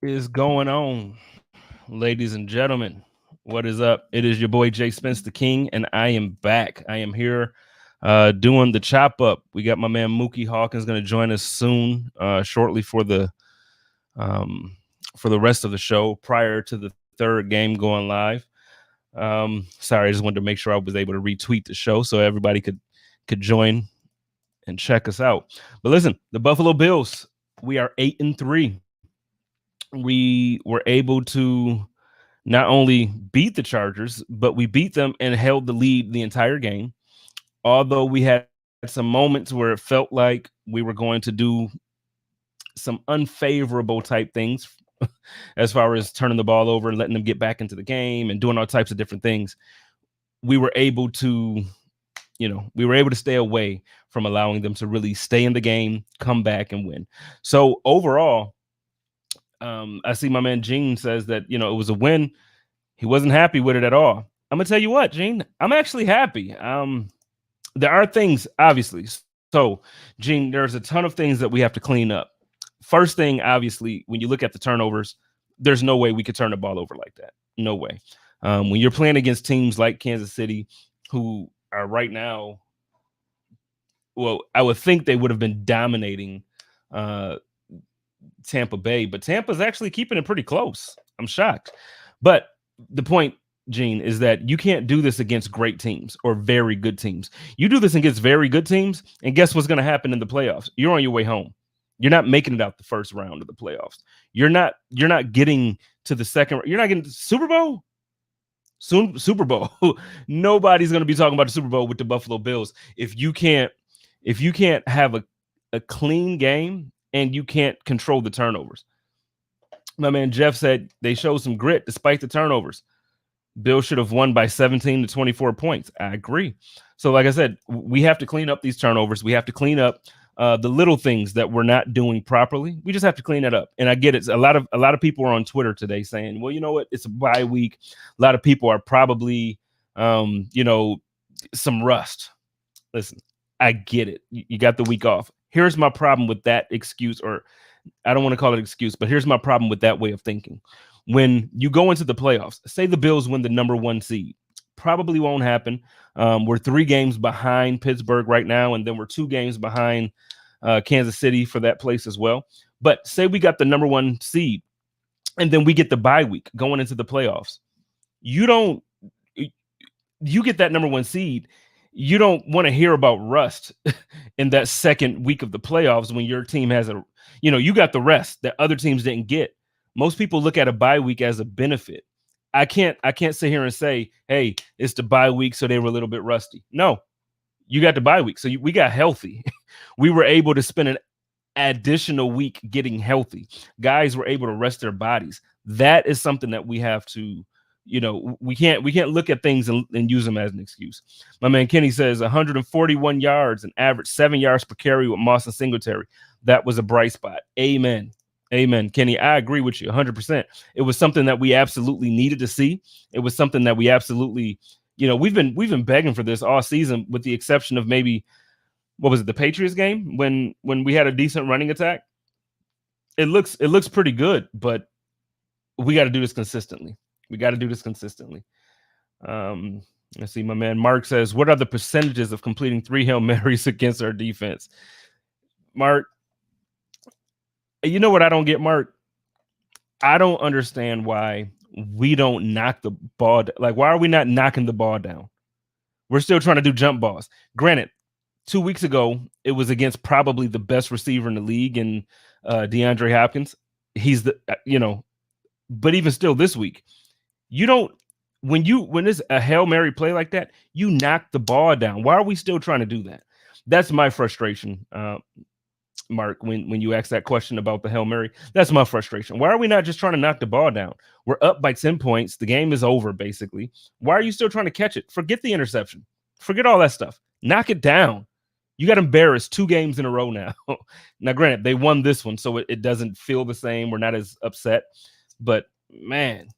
Is going on, ladies and gentlemen? What is up? It is your boy J.Spence the King, and I am back. I am here doing the chop up. We got my man Muki Hawkins going to join us soon, shortly um, for the rest of the show prior to the third game going live. Sorry, I just wanted to make sure I was able to retweet the show so everybody could join and check us out. But listen, the Buffalo Bills, we are 8-3. We were able to not only beat the Chargers, but we beat them and held the lead the entire game. Although we had some moments where it felt like we were going to do some unfavorable type things as far as turning the ball over and letting them get back into the game and doing all types of different things, we were able to, stay away from allowing them to really stay in the game, come back and win. So overall, I see my man Gene says that, it was a win. He wasn't happy with it at all. I'm gonna tell you what, Gene, I'm actually happy. There are things, obviously. So, Gene, there's a ton of things that we have to clean up. First thing, obviously, when you look at the turnovers, there's no way we could turn the ball over like that. No way. When you're playing against teams like Kansas City, who are right now, well, I would think they would have been dominating Tampa Bay, but Tampa's actually keeping it pretty close. I'm shocked. But the point, Gene, is that you can't do this against great teams or very good teams. You do this against very good teams, and guess what's going to happen in the playoffs? You're on your way home. You're not making it out the first round of the playoffs. You're not getting to the second. You're not getting to the Super Bowl. Soon, Super Bowl. Nobody's going to be talking about the Super Bowl with the Buffalo Bills if you can't have a clean game and you can't control the turnovers. My man Jeff said they showed some grit despite the turnovers. Bill should have won by 17 to 24 points. I agree. So, like I said, we have to clean up these turnovers. We have to clean up the little things that we're not doing properly. We just have to clean that up. And I get it. A lot of people are on Twitter today saying, well, you know what? It's a bye week. A lot of people are probably, some rust. Listen, I get it. You got the week off. Here's my problem with that excuse, or I don't want to call it an excuse, but here's my problem with that way of thinking. When you go into the playoffs, say the Bills win the number 1 seed, probably won't happen. We're 3 games behind Pittsburgh right now, and then we're 2 games behind Kansas City for that place as well. But say we got the number 1 seed, and then we get the bye week going into the playoffs. You get that number 1 seed. You don't want to hear about rust in that second week of the playoffs when your team has you got the rest that other teams didn't get. Most people look at a bye week as a benefit. I can't sit here and say, hey, it's the bye week, so they were a little bit rusty. No, you got the bye week. So we got healthy. We were able to spend an additional week getting healthy. Guys were able to rest their bodies. That is something that we have to, we can't look at things and use them as an excuse. My man Kenny says 141 yards and average 7 yards per carry with Moss and Singletary. That was a bright spot. Amen. Amen. Kenny, I agree with you 100%. It was something that we absolutely needed to see. It was something that we absolutely, we've been begging for this all season, with the exception of maybe, what was it, the Patriots game when we had a decent running attack. It looks pretty good, but we got to do this consistently. Let's see. My man Mark says, what are the percentages of completing 3 Hail Marys against our defense? Mark, you know what I don't get, Mark? I don't understand why we don't knock the ball. Like, why are we not knocking the ball down? We're still trying to do jump balls. Granted, 2 weeks ago, it was against probably the best receiver in the league in DeAndre Hopkins. He's but even still this week, when there's a Hail Mary play like that, you knock the ball down. Why are we still trying to do that? That's my frustration. Mark, when you ask that question about the Hail Mary, that's my frustration. Why are we not just trying to knock the ball down? We're up by 10 points. The game is over, basically. Why are you still trying to catch it? Forget the interception. Forget all that stuff. Knock it down. You got embarrassed 2 games in a row now. Now, granted, they won this one, so it doesn't feel the same. We're not as upset. But, man,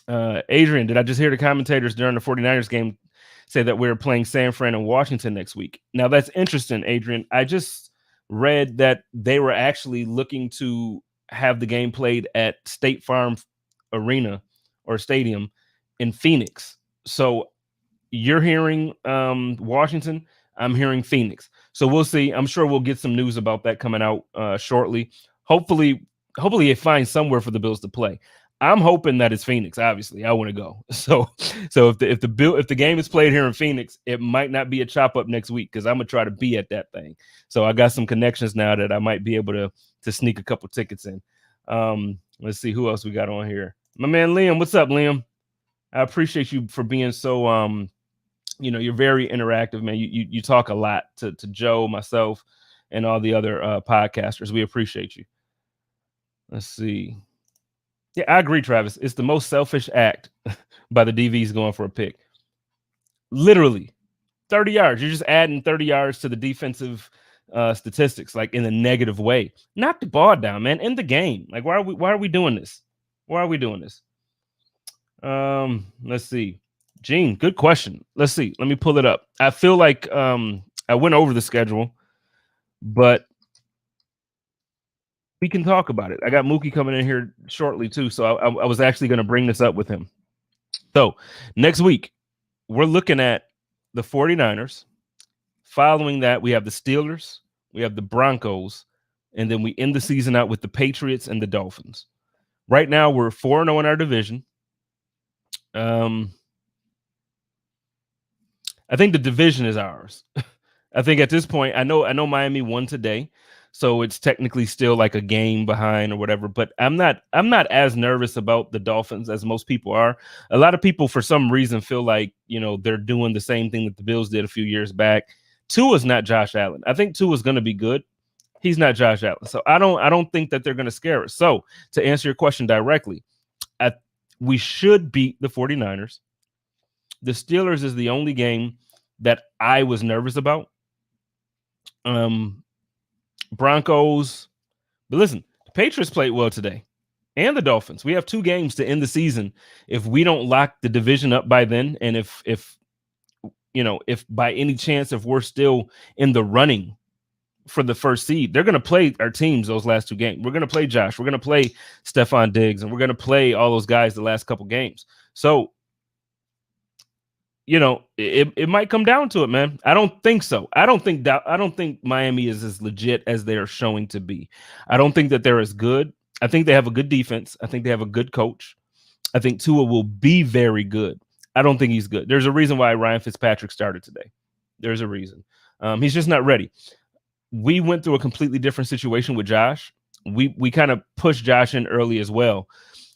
Adrian, did I just hear the commentators during the 49ers game say that we're playing San Fran and Washington next week? Now, that's interesting, Adrian. I just read that they were actually looking to have the game played at State Farm Arena or Stadium in Phoenix. So you're hearing Washington. I'm hearing Phoenix. So we'll see. I'm sure we'll get some news about that coming out shortly. Hopefully, hopefully it finds somewhere for the Bills to play. I'm hoping that it's Phoenix. Obviously, I want to go. So if the game is played here in Phoenix, it might not be a chop up next week because I'm gonna try to be at that thing. So I got some connections now that I might be able to sneak a couple tickets in. Let's see who else we got on here. My man Liam, what's up, Liam? I appreciate you for being so you're very interactive, man. You talk a lot to Joe, myself, and all the other podcasters. We appreciate you. Let's see. Yeah, I agree, Travis. It's the most selfish act by the DVs going for a pick. Literally, 30 yards. You're just adding 30 yards to the defensive statistics, like in a negative way. Knock the ball down, man. End the game. Like, why are we doing this? Why are we doing this? Let's see. Gene, good question. Let's see. Let me pull it up. I feel like I went over the schedule, but we can talk about it. I got Muki coming in here shortly too, so I was actually going to bring this up with him. So next week, we're looking at the 49ers. Following that, we have the Steelers, we have the Broncos, and then we end the season out with the Patriots and the Dolphins. Right now, we're 4-0 in our division. I think the division is ours. I think at this point, I know Miami won today, so it's technically still like a game behind or whatever. But I'm not as nervous about the Dolphins as most people are. A lot of people, for some reason, feel like they're doing the same thing that the Bills did a few years back. Tua's not Josh Allen. I think Tua's going to be good. He's not Josh Allen, so I don't think that they're going to scare us. So to answer your question directly, we should beat the 49ers. The Steelers is the only game that I was nervous about. Broncos, but listen, the Patriots played well today, and the Dolphins. We have 2 games to end the season. If we don't lock the division up by then, and if by any chance if we're still in the running for the first seed, they're going to play our teams those last 2 games. We're going to play Josh. We're going to play Stephon Diggs, and we're going to play all those guys the last couple games. So it might come down to it, man. I don't think so. I don't think Miami is as legit as they're showing to be. I don't think that they're as good. I think they have a good defense. I think they have a good coach. I think Tua will be very good. I don't think he's good. There's a reason why Ryan Fitzpatrick started today. There's a reason. He's just not ready. We went through a completely different situation with Josh. We kind of pushed Josh in early as well.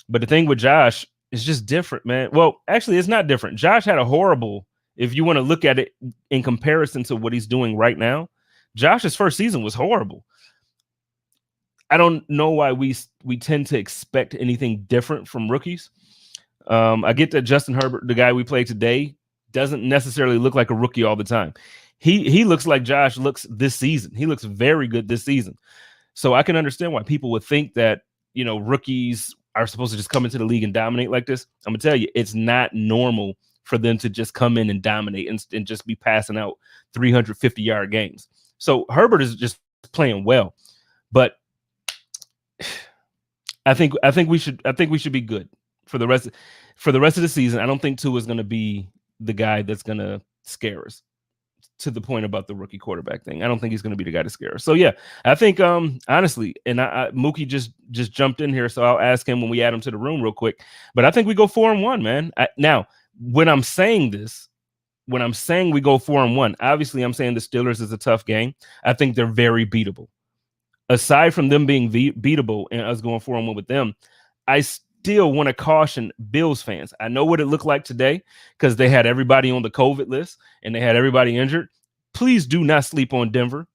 But the thing with Josh, it's just different, man. Well, actually, it's not different. Josh had a horrible, if you want to look at it in comparison to what he's doing right now, Josh's first season was horrible. I don't know why we tend to expect anything different from rookies. I get that Justin Herbert, the guy we played today, doesn't necessarily look like a rookie all the time. He looks like Josh looks this season. He looks very good this season. So I can understand why people would think that, rookies are supposed to just come into the league and dominate like this. I'm gonna tell you, it's not normal for them to just come in and dominate and just be passing out 350-yard games. So Herbert is just playing well, but I think we should be good for the rest of the season. I don't think Tua is going to be the guy that's going to scare us. To the point about the rookie quarterback thing, I don't think he's going to be the guy to scare us. So yeah, I think honestly, and Mookie just jumped in here, so I'll ask him when we add him to the room real quick. But I think we go 4-1, man. Now, when I'm saying we go 4-1, obviously I'm saying the Steelers is a tough game. I think they're very beatable. Aside from them being beatable and us going 4-1 with them, I still want to caution Bills fans. I know what it looked like today because they had everybody on the COVID list and they had everybody injured. Please do not sleep on Denver.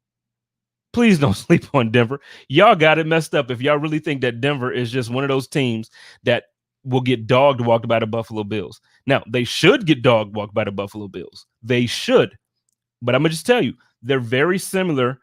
Please don't sleep on Denver. Y'all got it messed up if y'all really think that Denver is just one of those teams that will get dog walked by the Buffalo Bills. Now, they should get dog walked by the Buffalo Bills. They should. But I'm going to just tell you, they're very similar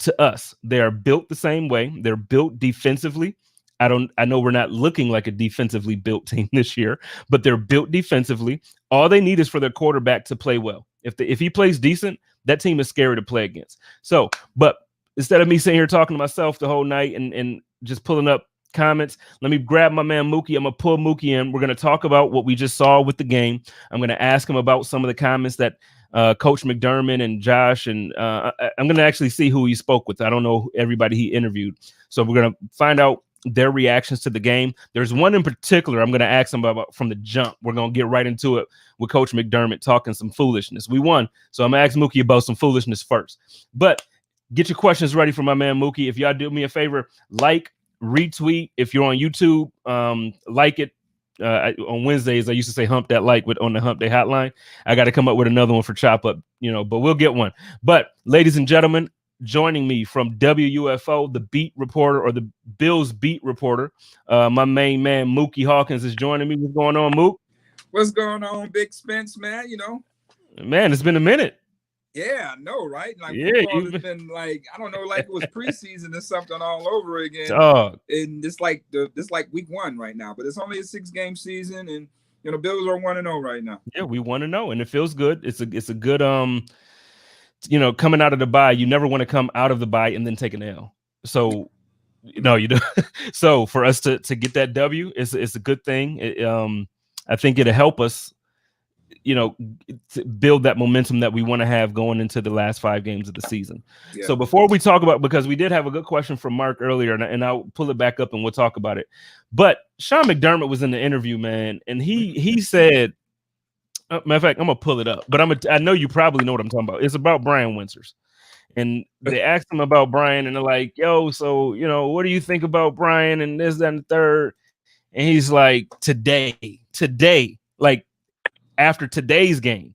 to us. They are built the same way. They're built defensively. I know we're not looking like a defensively built team this year, but they're built defensively. All they need is for their quarterback to play well. If he plays decent, that team is scary to play against. So, but instead of me sitting here talking to myself the whole night and just pulling up comments. Let me grab my man Muki. I'm gonna pull Muki in. We're gonna talk about what we just saw with the game. I'm gonna ask him about some of the comments that Coach McDermott and Josh and I'm gonna actually see who he spoke with. I don't know everybody he interviewed, so we're gonna find out their reactions to the game. There's one in particular I'm gonna ask him about from the jump. We're gonna get right into it with Coach McDermott talking some foolishness. We won, so I'm gonna ask Muki about some foolishness first. But get your questions ready for my man Muki. If y'all do me a favor, like, retweet. If you're on YouTube, like it. On Wednesdays, I used to say hump that like on the Hump Day Hotline. I got to come up with another one for Chop Up, but we'll get one. But ladies and gentlemen, joining me from WUFO, the beat reporter or the Bills beat reporter, my main man Mookie Hawkins is joining me. What's going on, Mook? What's going on, Big Spence, man? Man, it's been a minute. Yeah, I know, right? Like yeah, football has been like, I don't know, like it was preseason or something all over again. Dog. And it's like week 1 right now, but it's only a 6-game season, and Bills are 1-0 right now. Yeah, we want to know, and it feels good. It's a good coming out of the bye. You never want to come out of the bye and then take an L. So no, you don't. So for us to get that W, it's a good thing. I think it'll help us, to build that momentum that we want to have going into the last 5 games of the season. Yeah. So before we talk about, because we did have a good question from Mark earlier, and I'll pull it back up and we'll talk about it. But Sean McDermott was in the interview, man, and he said, matter of fact, I'm gonna pull it up, but I know you probably know what I'm talking about. It's about Brian Winters. And they asked him about Brian, and they're like, yo, so, what do you think about Brian and this, that, and the third? And he's like, today, like after today's game,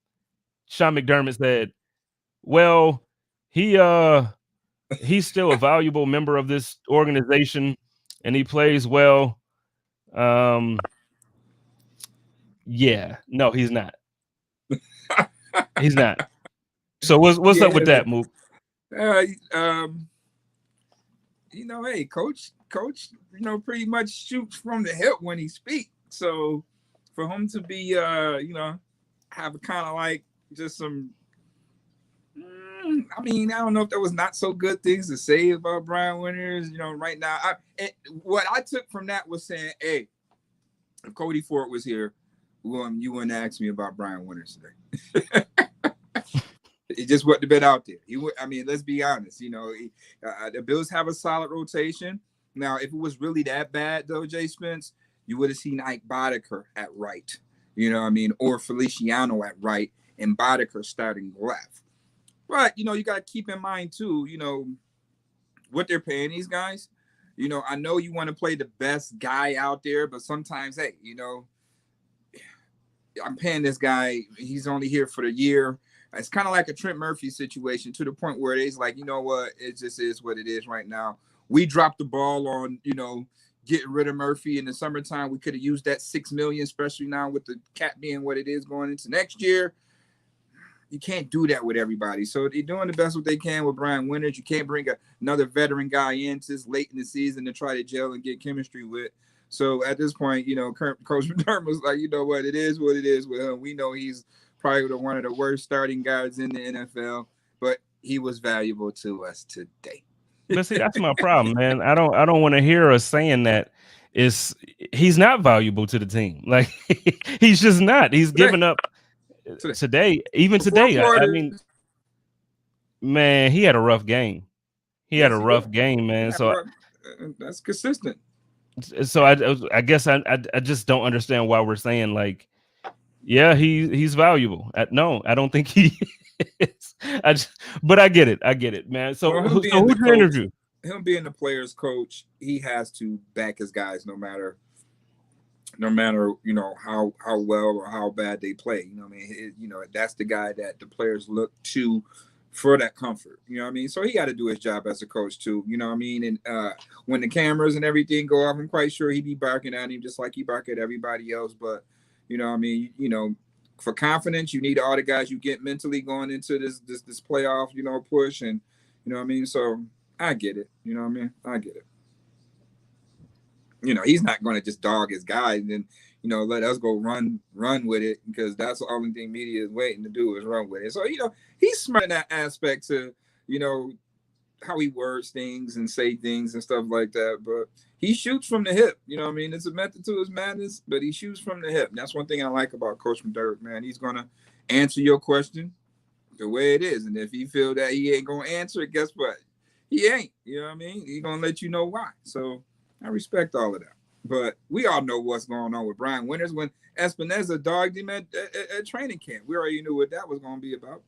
Sean McDermott said, well, he's still a valuable member of this organization and he plays well. Yeah, no, he's not. He's not. So what's up with that, Mook? Hey, coach, pretty much shoots from the hip when he speaks. So for him to be, have kind of like just some, I don't know if there was not so good things to say about Brian Winters, right now. What I took from that was saying, hey, if Cody Ford was here, you wouldn't ask me about Brian Winters today. It just wouldn't have been out there. Let's be honest. The Bills have a solid rotation. Now, if it was really that bad, though, J.Spence, you would have seen Ike Boddicker at right, or Feliciano at right, and Boddicker starting left. But, you got to keep in mind, too, what they're paying these guys. I know you want to play the best guy out there, but sometimes, hey, I'm paying this guy. He's only here for the year. It's kind of like a Trent Murphy situation, to the point where it's like, you know what? It just is what it is right now. We dropped the ball on, getting rid of Murphy in the summertime. We could have used that $6 million, especially now with the cap being what it is going into next year. You can't do that with everybody. So they're doing the best what they can with Brian Winters. You can't bring another veteran guy in this late in the season to try to gel and get chemistry with. So at this point, Coach McDermott was like, you know what? It is what it is with him. We know he's probably one of the worst starting guards in the NFL, but he was valuable to us today. But see, that's my problem, man. I don't want to hear us saying that he's not valuable to the team. Like he's just not. He's given up today. Even today, man, he had a rough game. He had a rough game, man. So that's consistent. So I guess I just don't understand why we're saying like, yeah, he's valuable. No, I don't think he is. But I get it, man. So who's your interview? Him being the player's coach, he has to back his guys no matter how well or how bad they play. That's the guy that the players look to for that comfort. So he got to do his job as a coach too. And when the cameras and everything go off, I'm quite sure he'd be barking at him just like he bark at everybody else. But for confidence, you need all the guys you get mentally going into this playoff, push. And so I get it. I get it. He's not going to just dog his guys and then, let us go run with it, because that's the only thing media is waiting to do is run with it. So, he's smart in that aspect to, how he words things and say things and stuff like that. But he shoots from the hip. You know what I mean? It's a method to his madness, but he shoots from the hip. And that's one thing I like about Coach McDermott, man. He's gonna answer your question the way it is. And if he feel that he ain't gonna answer it, guess what? He ain't. You know what I mean? He gonna let you know why. So I respect all of that. But we all know what's going on with Brian Winters when Espinoza dogged him at training camp. We already knew what that was gonna be about.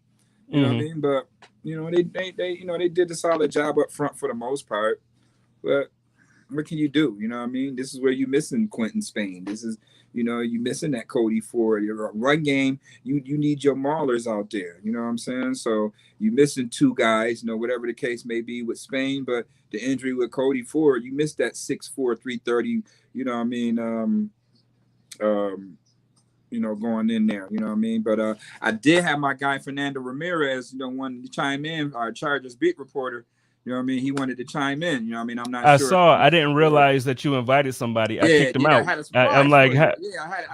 You know what I mean? But they did a solid job up front for the most part. But what can you do? You know what I mean? This is where you're missing Quentin Spain. This is, you missing that Cody Ford. Your run game, you need your maulers out there. You know what I'm saying? So you missing two guys, whatever the case may be with Spain, but the injury with Cody Ford, you missed that 6'4", 330, you know what I mean? Going in there, you know what I mean? But I did have my guy Fernando Ramirez, wanted to chime in, our Chargers beat reporter. You know what I mean? He wanted to chime in. You know what I mean? I'm not sure. I didn't realize that you invited somebody. I kicked him out. I had a surprise I'm like,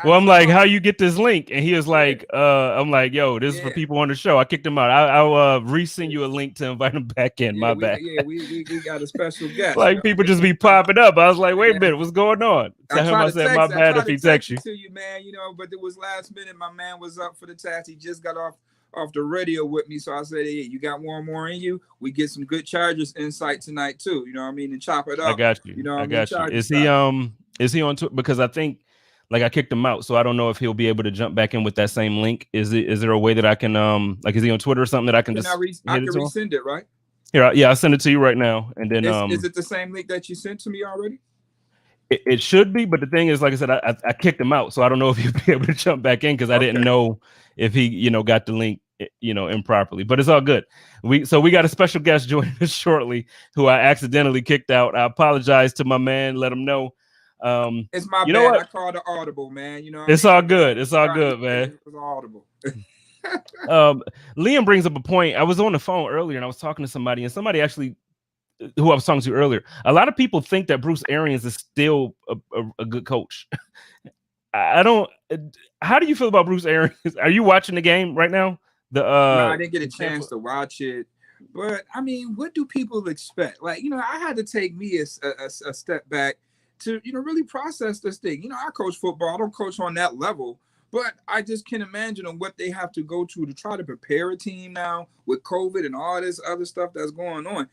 I'm like, how you get this link? And he was like, I'm like, yo, this is for people on the show. I kicked him out. I'll resend you a link to invite him back in. My bad. We got a special guest. Like people just be popping up. I was like, wait a minute, what's going on? Tell him I said my bad if he texts you. To you, man. But it was last minute. My man was up for the task. He just got off the radio with me, so I said, hey, you got one more in you, we get some good Chargers insight tonight too, you know what I mean, and chop it up. I got you. I got you. Is he on Twitter? Because I think I kicked him out, so I don't know if he'll be able to jump back in with that same link. Is there a way that I can is he on Twitter or something that I can I can resend it, right? Here, I'll send it to you right now, and then is it the same link that you sent to me already? It should be, but the thing is, like I said, I kicked him out, so I don't know if he'll be able to jump back in because I didn't know if he, got the link, improperly. But it's all good. We got a special guest joining us shortly, who I accidentally kicked out. I apologize to my man. Let him know. It's my bad. What? I called the audible, man. It's all good. It's all good, man. It was audible. Liam brings up a point. I was on the phone earlier and I was talking to somebody, and somebody actually, who I was talking to earlier, a lot of people think that Bruce Arians is still a good coach. I don't. How do you feel about Bruce Arians? Are you watching the game right now? No, I didn't get a chance to watch it. But I mean, what do people expect? Like, I had to take me a step back to, really process this thing. I coach football. I don't coach on that level. But I just can imagine on what they have to go to try to prepare a team now with COVID and all this other stuff that's going on.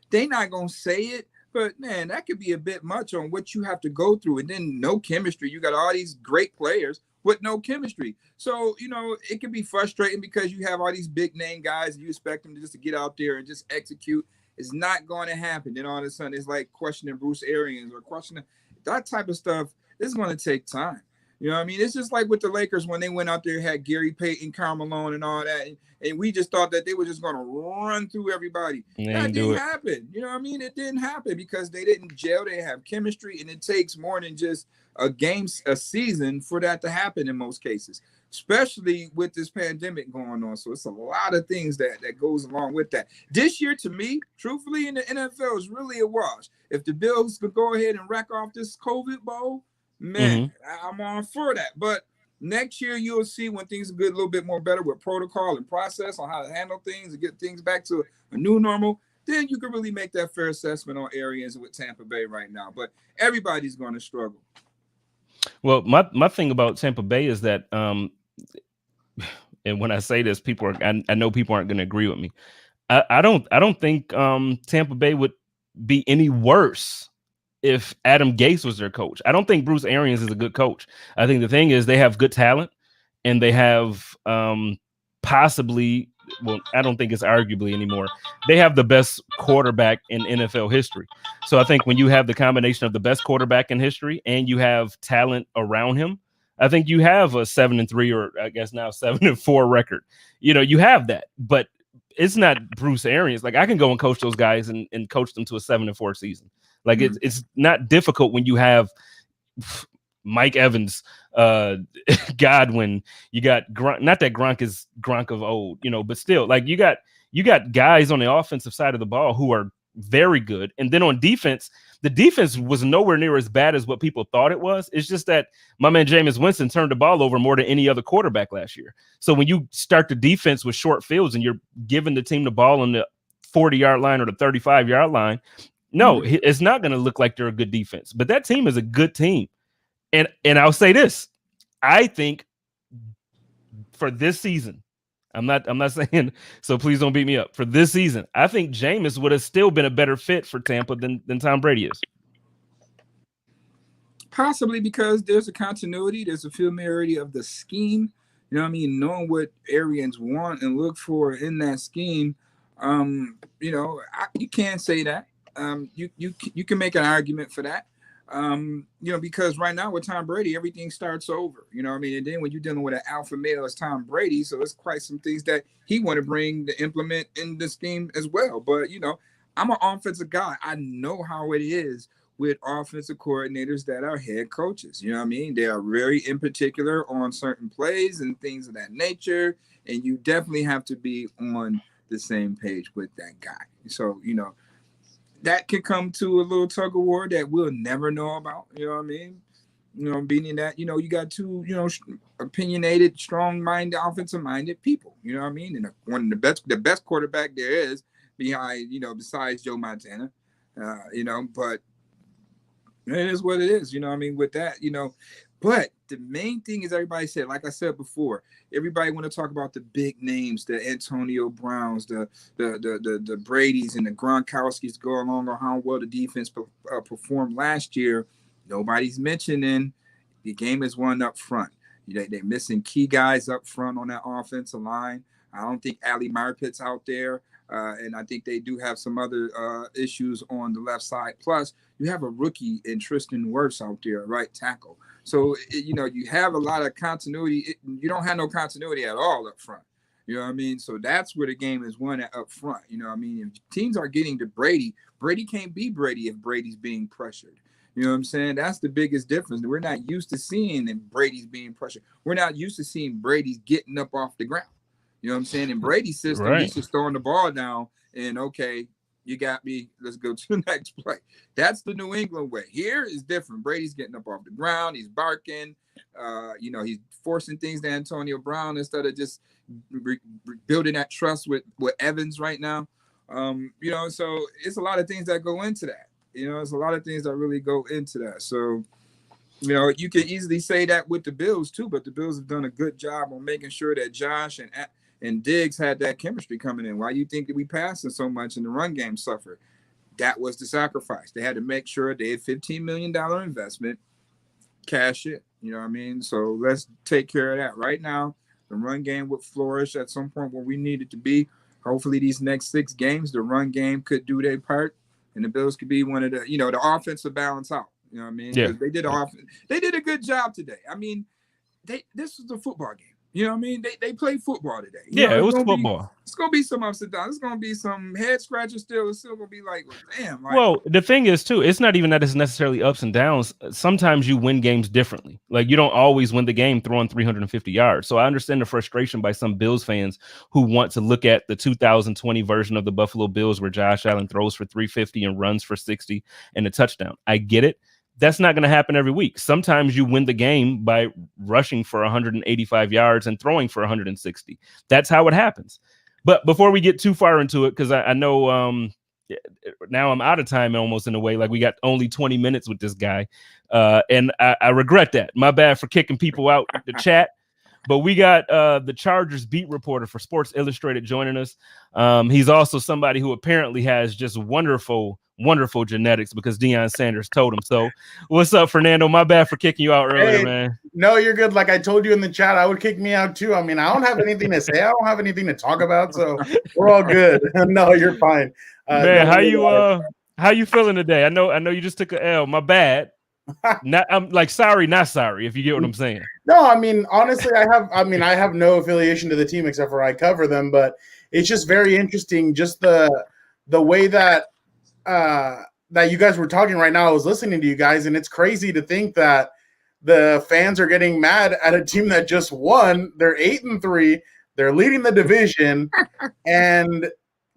They're not going to say it, but man, that could be a bit much on what you have to go through. And then no chemistry. You got all these great players with no chemistry. So, it can be frustrating because you have all these big name guys and you expect them to get out there and just execute. It's not going to happen. Then all of a sudden it's like questioning Bruce Arians or questioning that type of stuff. It's going to take time. You know what I mean? It's just like with the Lakers when they went out there, had Gary Payton, Karl Malone, and all that. And we just thought that they were just going to run through everybody. That didn't happen. You know what I mean? It didn't happen because they didn't gel. They have chemistry, and it takes more than just a season for that to happen in most cases, especially with this pandemic going on. So it's a lot of things that goes along with that. This year, to me, truthfully, in the NFL is really a wash. If the Bills could go ahead and rack off this COVID bowl, man, I'm on for that. But next year, you'll see when things are good, a little bit more better with protocol and process on how to handle things and get things back to a new normal. Then you can really make that fair assessment on Arians with Tampa Bay right now. But everybody's going to struggle. Well, my thing about Tampa Bay is that, and when I say this, I know people aren't going to agree with me. I don't think Tampa Bay would be any worse if Adam Gase was their coach. I don't think Bruce Arians is a good coach. I think the thing is they have good talent and they have possibly, well, I don't think it's arguably anymore. They have the best quarterback in NFL history. So I think when you have the combination of the best quarterback in history and you have talent around him, I think you have a 7-3 or I guess now 7-4 record. You have that, but it's not Bruce Arians. Like I can go and coach those guys and coach them to a 7-4 season. Like it's not difficult when you have Mike Evans, Godwin. You got Gronk. Not that Gronk is Gronk of old, but still, like you got guys on the offensive side of the ball who are very good, and then on defense, the defense was nowhere near as bad as what people thought it was. It's just that my man Jameis Winston turned the ball over more than any other quarterback last year. So when you start the defense with short fields and you're giving the team the ball on the 40-yard line or the 35-yard line. No, it's not going to look like they're a good defense. But that team is a good team. And I'll say this. I think for this season, I'm not saying, so please don't beat me up. For this season, I think Jameis would have still been a better fit for Tampa than Tom Brady is. Possibly because there's a continuity, there's a familiarity of the scheme. You know what I mean? Knowing what Arians want and look for in that scheme. You can't say that. You can make an argument for that. Because right now with Tom Brady, everything starts over. You know what I mean? And then when you're dealing with an alpha male as Tom Brady, so it's quite some things that he want to bring to implement in the scheme as well. But, I'm an offensive guy. I know how it is with offensive coordinators that are head coaches. You know what I mean? They are very in particular on certain plays and things of that nature. And you definitely have to be on the same page with that guy. So, that could come to a little tug of war that we'll never know about. You know what I mean? Being that, you got two, opinionated, strong-minded, offensive-minded people. You know what I mean? And one of the best quarterback there is behind, besides Joe Montana. But it is what it is. You know what I mean? With that, But the main thing is everybody said, like I said before, everybody want to talk about the big names, the Antonio Browns, the Bradys and the Gronkowskis go along on how well the defense performed last year. Nobody's mentioning the game is won up front. They're missing key guys up front on that offensive line. I don't think Ali Marpet's out there. And I think they do have some other issues on the left side. Plus, you have a rookie in Tristan Wirfs out there, right tackle. So, you have a lot of continuity. You don't have no continuity at all up front. You know what I mean? So that's where the game is won at up front. You know what I mean? If teams are getting to Brady, Brady can't be Brady if Brady's being pressured. You know what I'm saying? That's the biggest difference. We're not used to seeing Brady's being pressured. We're not used to seeing Brady's getting up off the ground. You know what I'm saying? In Brady's system, Right. He's just throwing the ball down and, okay, you got me. Let's go to the next play. That's the New England way. Here is different. Brady's getting up off the ground. He's barking. He's forcing things to Antonio Brown instead of just building that trust with Evans right now. So it's a lot of things that go into that. It's a lot of things that really go into that. So, you can easily say that with the Bills too, but the Bills have done a good job on making sure that Josh and Diggs had that chemistry coming in. Why you think that we passing so much and the run game suffered? That was the sacrifice. They had to make sure they had $15 million investment, cash it. You know what I mean? So let's take care of that. Right now, the run game would flourish at some point where we need it to be. Hopefully these next 6 games, the run game could do their part and the Bills could be one of the, the offense will balance out. You know what I mean? Yeah. They did a good job today. I mean, this was a football game. You know what I mean? They played football today. It was football. It's going to be some ups and downs. It's going to be some head scratchers still. It's still going to be like, well, damn. Well, the thing is, too, it's not even that it's necessarily ups and downs. Sometimes you win games differently. Like, you don't always win the game throwing 350 yards. So I understand the frustration by some Bills fans who want to look at the 2020 version of the Buffalo Bills where Josh Allen throws for 350 and runs for 60 and a touchdown. I get it. That's not going to happen every week. Sometimes you win the game by rushing for 185 yards and throwing for 160. That's how it happens. But before we get too far into it, because I know now I'm out of time almost in a way, like we got only 20 minutes with this guy. And I regret that. My bad for kicking people out the chat. But we got the Chargers beat reporter for Sports Illustrated joining us. He's also somebody who apparently has just wonderful genetics because Deion Sanders told him so. What's up, Fernando? My bad for kicking you out earlier, man. No, you're good. Like I told you in the chat, I would kick me out too. I mean, I don't have anything to say. I don't have anything to talk about, so we're all good. No, you're fine. Man, how you feeling today? I know you just took a L. My bad. I'm like sorry, not sorry, if you get what I'm saying. No, I mean, honestly, I have no affiliation to the team except for I cover them, but it's just very interesting, just the way that you guys were talking right now. I was listening to you guys, and it's crazy to think that the fans are getting mad at a team that just won. They're 8-3, they're leading the division, and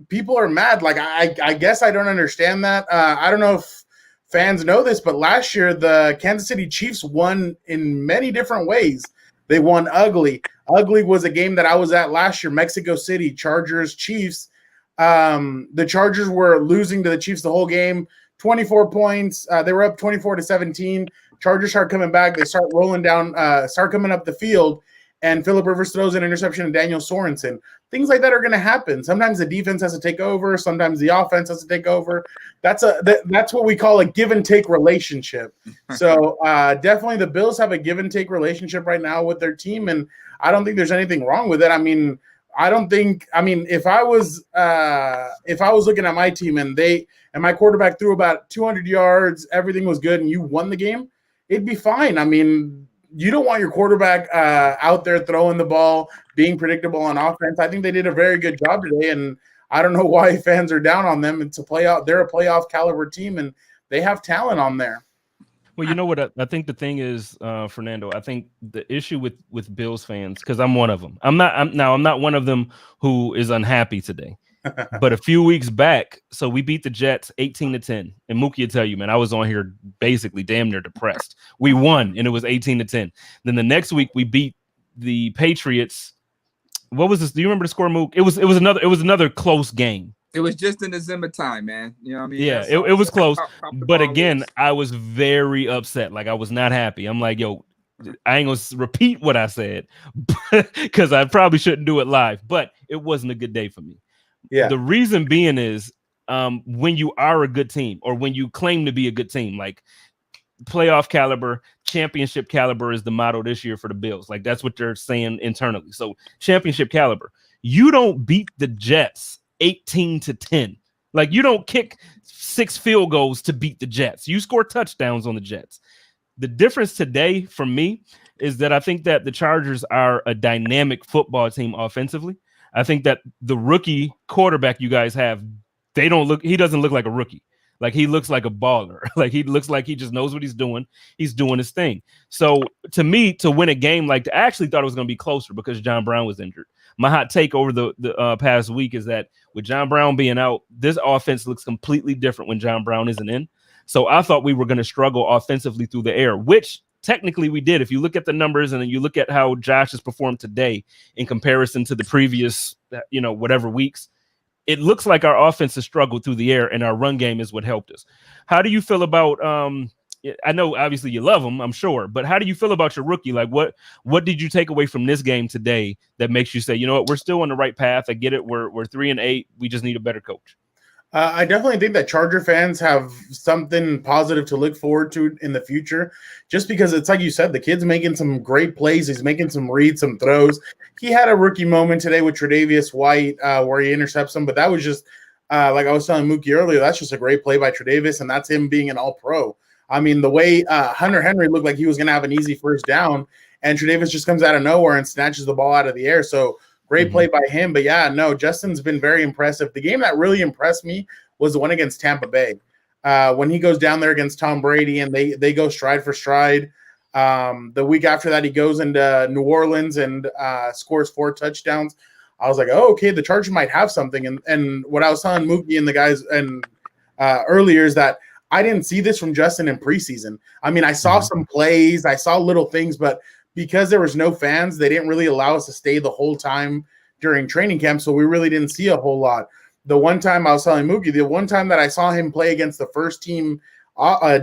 people are mad. Like I guess I don't understand that. I don't know if fans know this, but last year the Kansas City Chiefs won in many different ways. They won ugly. Ugly was a game that I was at last year, Mexico City, Chargers, Chiefs. The Chargers were losing to the Chiefs the whole game, 24 points. They were up 24-17. Chargers start coming back. They start rolling down, start coming up the field, and Phillip Rivers throws an interception to Daniel Sorensen. Things like that are going to happen. Sometimes the defense has to take over. Sometimes the offense has to take over. That's what we call a give and take relationship. So definitely the Bills have a give and take relationship right now with their team, and I don't think there's anything wrong with it. I mean, if I was looking at my team and my quarterback threw about 200 yards, everything was good, and you won the game, it'd be fine. I mean, you don't want your quarterback out there throwing the ball, being predictable on offense. I think they did a very good job today, and I don't know why fans are down on them. It's a playoff. They're a playoff caliber team, and they have talent on there. Well, you know what? I think the thing is, Fernando, I think the issue with Bills fans, because I'm one of them. I'm not one of them who is unhappy today. But a few weeks back, so we beat the Jets 18-10. And Muki will tell you, man, I was on here basically damn near depressed. We won, and it was 18-10. Then the next week we beat the Patriots. What was this? Do you remember the score, Mook? It was another close game. It was just in December time, man. You know what I mean? Yeah, it was close. But again, I was very upset. Like, I was not happy. I'm like, yo, I ain't gonna repeat what I said because I probably shouldn't do it live. But it wasn't a good day for me. Yeah. The reason being is when you are a good team, or when you claim to be a good team, like playoff caliber, championship caliber is the motto this year for the Bills. Like, that's what they're saying internally. So championship caliber. You don't beat the Jets 18-10. Like, you don't kick 6 field goals to beat the Jets. You score touchdowns on the Jets. The difference today for me is that I think that the Chargers are a dynamic football team offensively. I think that the rookie quarterback you guys have, he doesn't look like a rookie. Like, he looks like a baller. Like, he looks like he just knows what he's doing. He's doing his thing. So to me, to win a game I actually thought it was going to be closer because John Brown was injured. My hot take over the past week is that with John Brown being out, this offense looks completely different when John Brown isn't in. So I thought we were going to struggle offensively through the air, which technically we did. If you look at the numbers and then you look at how Josh has performed today in comparison to the previous, whatever weeks, it looks like our offense has struggled through the air, and our run game is what helped us. How do you feel about I know obviously you love him, I'm sure, but how do you feel about your rookie? Like, what did you take away from this game today that makes you say, you know what, we're still on the right path? I get it. We're 3-8. We just need a better coach. I definitely think that Charger fans have something positive to look forward to in the future, just because it's like you said, the kid's making some great plays. He's making some reads, some throws. He had a rookie moment today with Tre'Davious White where he intercepts him, but that was just like I was telling Mookie earlier, that's just a great play by Tre'Davious, and that's him being an all-pro. I mean, the way Hunter Henry looked like he was going to have an easy first down, and Tre'Davious just comes out of nowhere and snatches the ball out of the air. So great play by him. But yeah, no, Justin's been very impressive. The game that really impressed me was the one against Tampa Bay. When he goes down there against Tom Brady and they go stride for stride. The week after that, he goes into New Orleans and scores 4 touchdowns. I was like, oh, okay, the Chargers might have something. And what I was telling Mookie and the guys earlier is that I didn't see this from Justin in preseason. I mean, I saw some plays, I saw little things, but because there was no fans, they didn't really allow us to stay the whole time during training camp, so we really didn't see a whole lot. The one time I was telling Mookie, the one time that I saw him play against the first team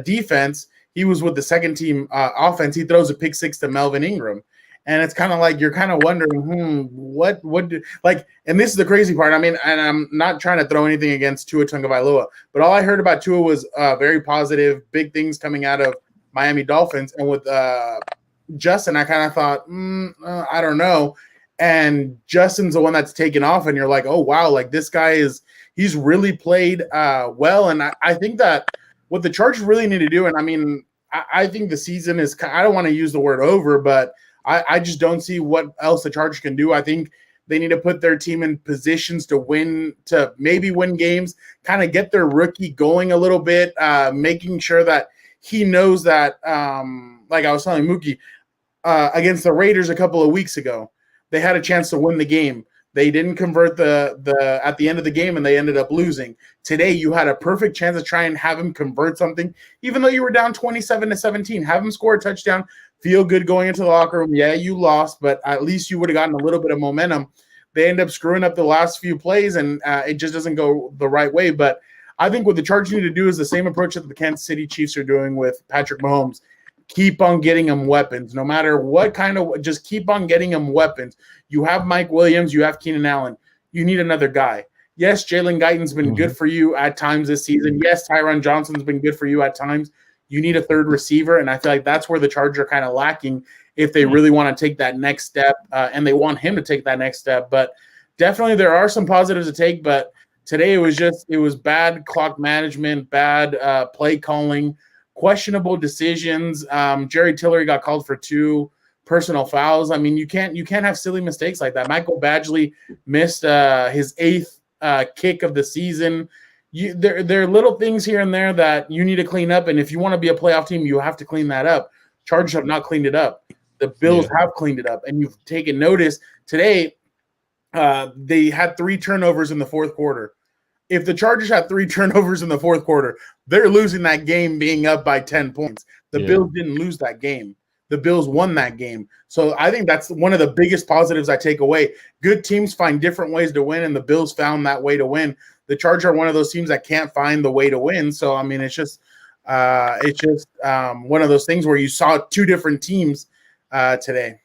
defense, he was with the second team offense. He throws a pick 6 to Melvin Ingram. And it's kind of like you're kind of wondering, what and this is the crazy part. I mean, and I'm not trying to throw anything against Tua Tagovailoa, but all I heard about Tua was very positive, big things coming out of Miami Dolphins. And with Justin, I kind of thought, I don't know. And Justin's the one that's taken off, and you're like, oh, wow, like this guy he's really played well. And I think that what the Chargers really need to do, and I mean, I think the season is, I don't want to use the word over, but I just don't see what else the Chargers can do. I think they need to put their team in positions to maybe win games, kind of get their rookie going a little bit, making sure that he knows that, like I was telling Mookie, against the Raiders a couple of weeks ago, they had a chance to win the game. They didn't convert the at the end of the game, and they ended up losing. Today, you had a perfect chance to try and have him convert something, even though you were down 27-17. Have him score a touchdown, feel good going into the locker room. Yeah, you lost, but at least you would have gotten a little bit of momentum. they end up screwing up the last few plays, and it just doesn't go the right way. But I think what the Chargers need to do is the same approach that the Kansas City Chiefs are doing with Patrick Mahomes. Keep on getting him weapons, no matter what kind of. Just keep on getting him weapons. You have Mike Williams, you have Keenan Allen. You need another guy. Yes, Jalen Guyton's been good for you at times this season. Yes, Tyron Johnson's been good for you at times. You need a third receiver, and I feel like that's where the Chargers are kind of lacking if they really want to take that next step, and they want him to take that next step. But definitely there are some positives to take, but today it was bad clock management, bad play calling, questionable decisions. Jerry Tillery got called for 2 personal fouls. I mean, you can't have silly mistakes like that. Michael Badgley missed his 8th kick of the season. There are little things here and there that you need to clean up, and if you want to be a playoff team, you have to clean that up. Chargers have not cleaned it up. The Bills have cleaned it up, and you've taken notice today. They had 3 turnovers in the fourth quarter. If the Chargers had 3 turnovers in the fourth quarter, they're losing that game being up by 10 points. The Bills didn't lose that game. The Bills won that game. So I think that's one of the biggest positives I take away. Good teams find different ways to win, and the Bills found that way to win. The Chargers are one of those teams that can't find the way to win. So, I mean, it's just one of those things where you saw 2 different teams today.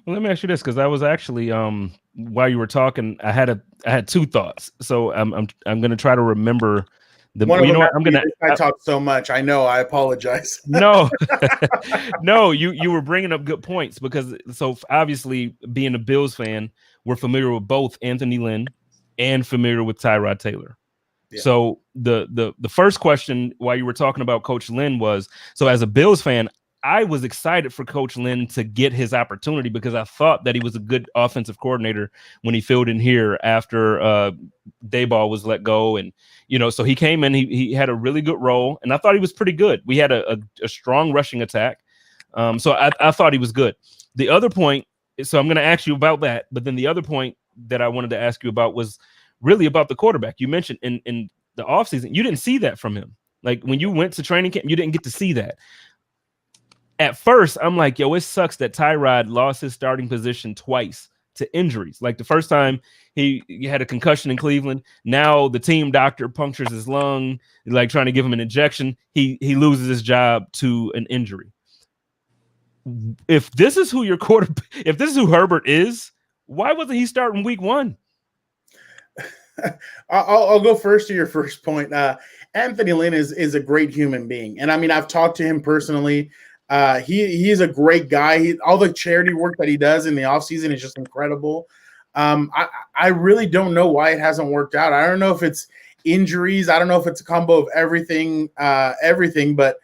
Well, let me ask you this, because I was actually while you were talking, I had 2 thoughts. So I'm going to try to remember the. One you know what? I'm gonna. I talk so much. I know. I apologize. No, no. You were bringing up good points, because so obviously being a Bills fan, we're familiar with both Anthony Lynn and familiar with Tyrod Taylor. Yeah. So the first question while you were talking about Coach Lynn was, so as a Bills fan, I was excited for Coach Lynn to get his opportunity, because I thought that he was a good offensive coordinator when he filled in here after Dayball was let go. And, so he came in, he had a really good role, and I thought he was pretty good. We had a strong rushing attack. So I thought he was good. The other point, so I'm going to ask you about that, but then the other point that I wanted to ask you about was really about the quarterback. You mentioned in the offseason, you didn't see that from him. Like when you went to training camp, you didn't get to see that. At first, I'm like, yo, it sucks that Tyrod lost his starting position twice to injuries. Like the first time he had a concussion in Cleveland. Now the team doctor punctures his lung, like trying to give him an injection. He loses his job to an injury. If this is who your if this is who Herbert is, why wasn't he starting week 1? I'll go first to your first point. Anthony Lynn is a great human being. And I mean, I've talked to him personally. He's a great guy. All the charity work that he does in the offseason is just incredible. I really don't know why it hasn't worked out. I don't know if it's injuries. I don't know if it's a combo of everything, but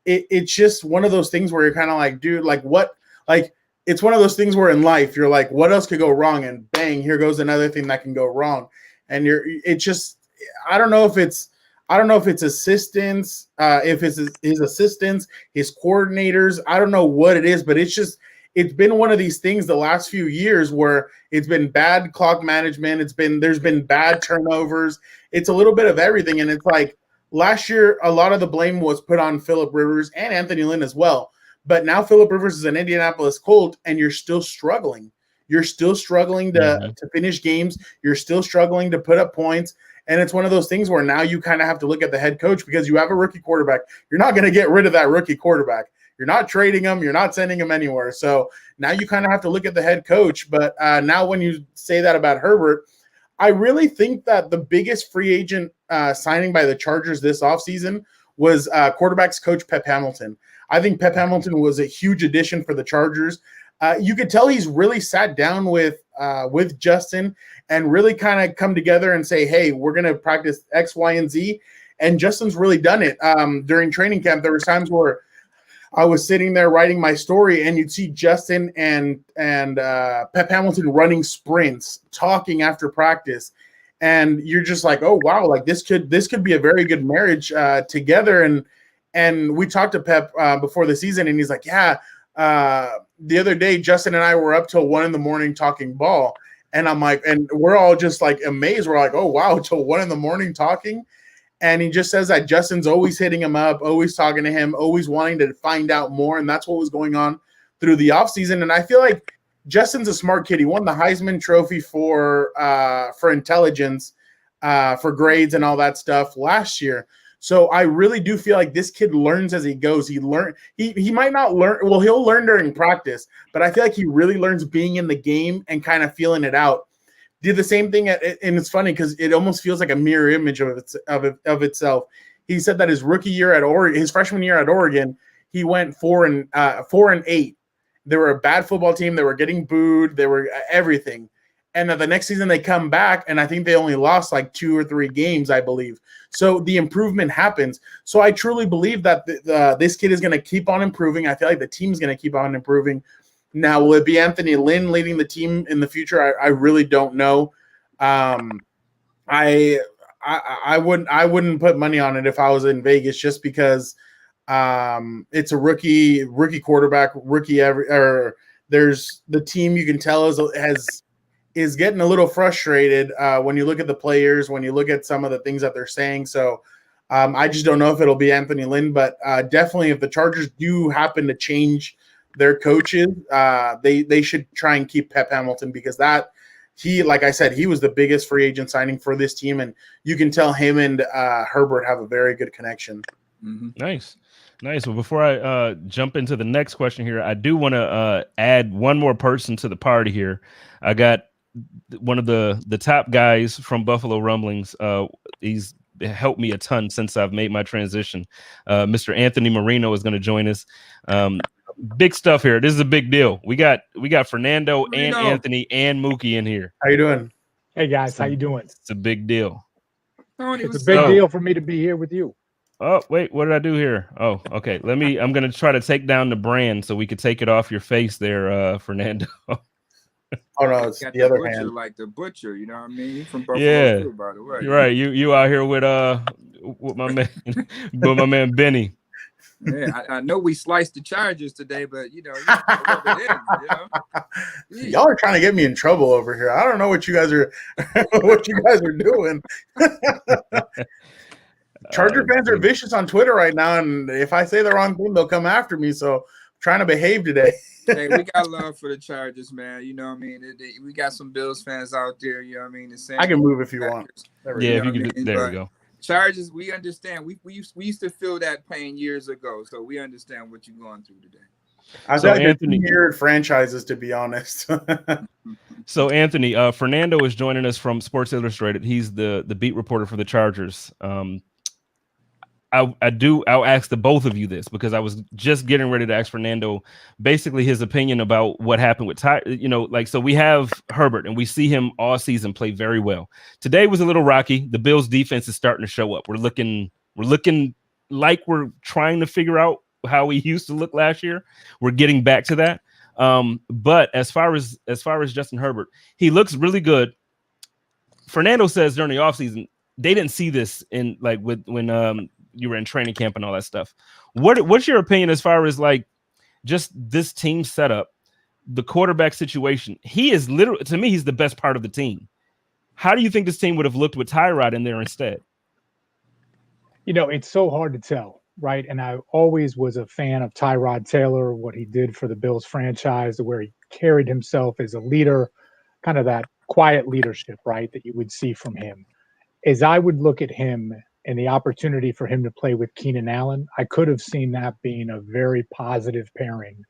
it's just one of those things where you're kind of like, dude, like what? Like it's one of those things where in life you're like, what else could go wrong? And bang, here goes another thing that can go wrong. And I don't know if it's assistants, if it's his assistants, his coordinators. I don't know what it is, but it's been one of these things the last few years where it's been bad clock management. There's been bad turnovers. It's a little bit of everything. And it's like last year, a lot of the blame was put on Phillip Rivers and Anthony Lynn as well. But now Phillip Rivers is an Indianapolis Colt, and you're still struggling. You're still struggling to finish games. You're still struggling to put up points. And it's one of those things where now you kind of have to look at the head coach, because you have a rookie quarterback. You're not going to get rid of that rookie quarterback. You're not trading him. You're not sending him anywhere. So now you kind of have to look at the head coach. But now when you say that about Herbert, I really think that the biggest free agent signing by the Chargers this offseason was quarterbacks coach Pep Hamilton. I think Pep Hamilton was a huge addition for the Chargers. You could tell he's really sat down with Justin and really kind of come together and say, hey, we're going to practice X, Y, and Z. And Justin's really done it. During training camp, there was times where I was sitting there writing my story, and you'd see Justin and Pep Hamilton running sprints, talking after practice. And you're just like, oh, wow, like this could be a very good marriage together. And we talked to Pep before the season, and he's like, yeah, the other day, Justin and I were up till 1 a.m. talking ball. And I'm like, and we're all just like amazed. We're like, oh, wow, till 1 a.m. talking. And he just says that Justin's always hitting him up, always talking to him, always wanting to find out more. And that's what was going on through the offseason. And I feel like Justin's a smart kid. He won the Heisman Trophy for intelligence, for grades and all that stuff last year. So I really do feel like this kid learns as he goes. He might not learn. Well, he'll learn during practice, but I feel like he really learns being in the game and kind of feeling it out. Did the same thing, and it's funny because it almost feels like a mirror image of itself. He said that his rookie year at Oregon, his freshman year at Oregon, he went 4-8. They were a bad football team. They were getting booed. They were everything. And then the next season they come back, and I think they only lost like 2 or 3 games, I believe. So the improvement happens. So I truly believe that this kid is going to keep on improving. I feel like the team is going to keep on improving. Now, will it be Anthony Lynn leading the team in the future? I really don't know. I wouldn't put money on it if I was in Vegas, just because it's a rookie quarterback, there's the team, you can tell is getting a little frustrated when you look at the players, when you look at some of the things that they're saying. So I just don't know if it'll be Anthony Lynn, but definitely if the Chargers do happen to change their coaches, they should try and keep Pep Hamilton, because like I said, he was the biggest free agent signing for this team, and you can tell him and Herbert have a very good connection. Mm-hmm. Nice. Well, before I jump into the next question here, I do want to add one more person to the party here. I got one of the top guys from Buffalo Rumblings. He's helped me a ton since I've made my transition. Mr. Anthony Marino is going to join us. Big stuff here. This is a big deal. We got Fernando and Anthony and Mookie in here. How you doing? Hey guys, how you doing? It's a big deal. It's a big deal for me to be here with you. Oh, wait, what did I do here? Oh, okay. I'm going to try to take down the brand so we could take it off your face there, Fernando. Oh, no, it's the other butcher, hand. like the butcher, you know what I mean? He's from Buffalo, Yeah, too, by the way. You're right. You out here with my man, with my man Benny. Yeah, I know we sliced the Chargers today, but Y'all are trying to get me in trouble over here. I don't know what you guys are doing. Charger fans are vicious on Twitter right now, and if I say the wrong thing, they'll come after me. So I'm trying to behave today. Hey, we got love for the Chargers, man. You know what I mean? We got some Bills fans out there, you know what I mean? I can move if you want. Yeah, if you can. There we go. Chargers, we understand. We used to feel that pain years ago, so we understand what you're going through today. I feel like Anthony weird franchises, to be honest. So Anthony, Fernando is joining us from Sports Illustrated. He's the beat reporter for the Chargers. I'll ask the both of you this, because I was just getting ready to ask Fernando basically his opinion about what happened with Ty. So we have Herbert, and we see him all season play very well. Today was a little rocky. The Bills defense is starting to show up. We're looking like we're trying to figure out how we used to look last year. We're getting back to that. But as far as Justin Herbert, he looks really good. Fernando says during the offseason, they didn't see this in when you were in training camp and all that stuff. What's your opinion as far as like just this team setup, the quarterback situation? He is literally, to me, he's the best part of the team. How do you think this team would have looked with Tyrod in there instead? It's so hard to tell, right? And I always was a fan of Tyrod Taylor, what he did for the Bills franchise, where he carried himself as a leader, kind of that quiet leadership, right, that you would see from him. As I would look at him and the opportunity for him to play with Keenan Allen, I could have seen that being a very positive pairing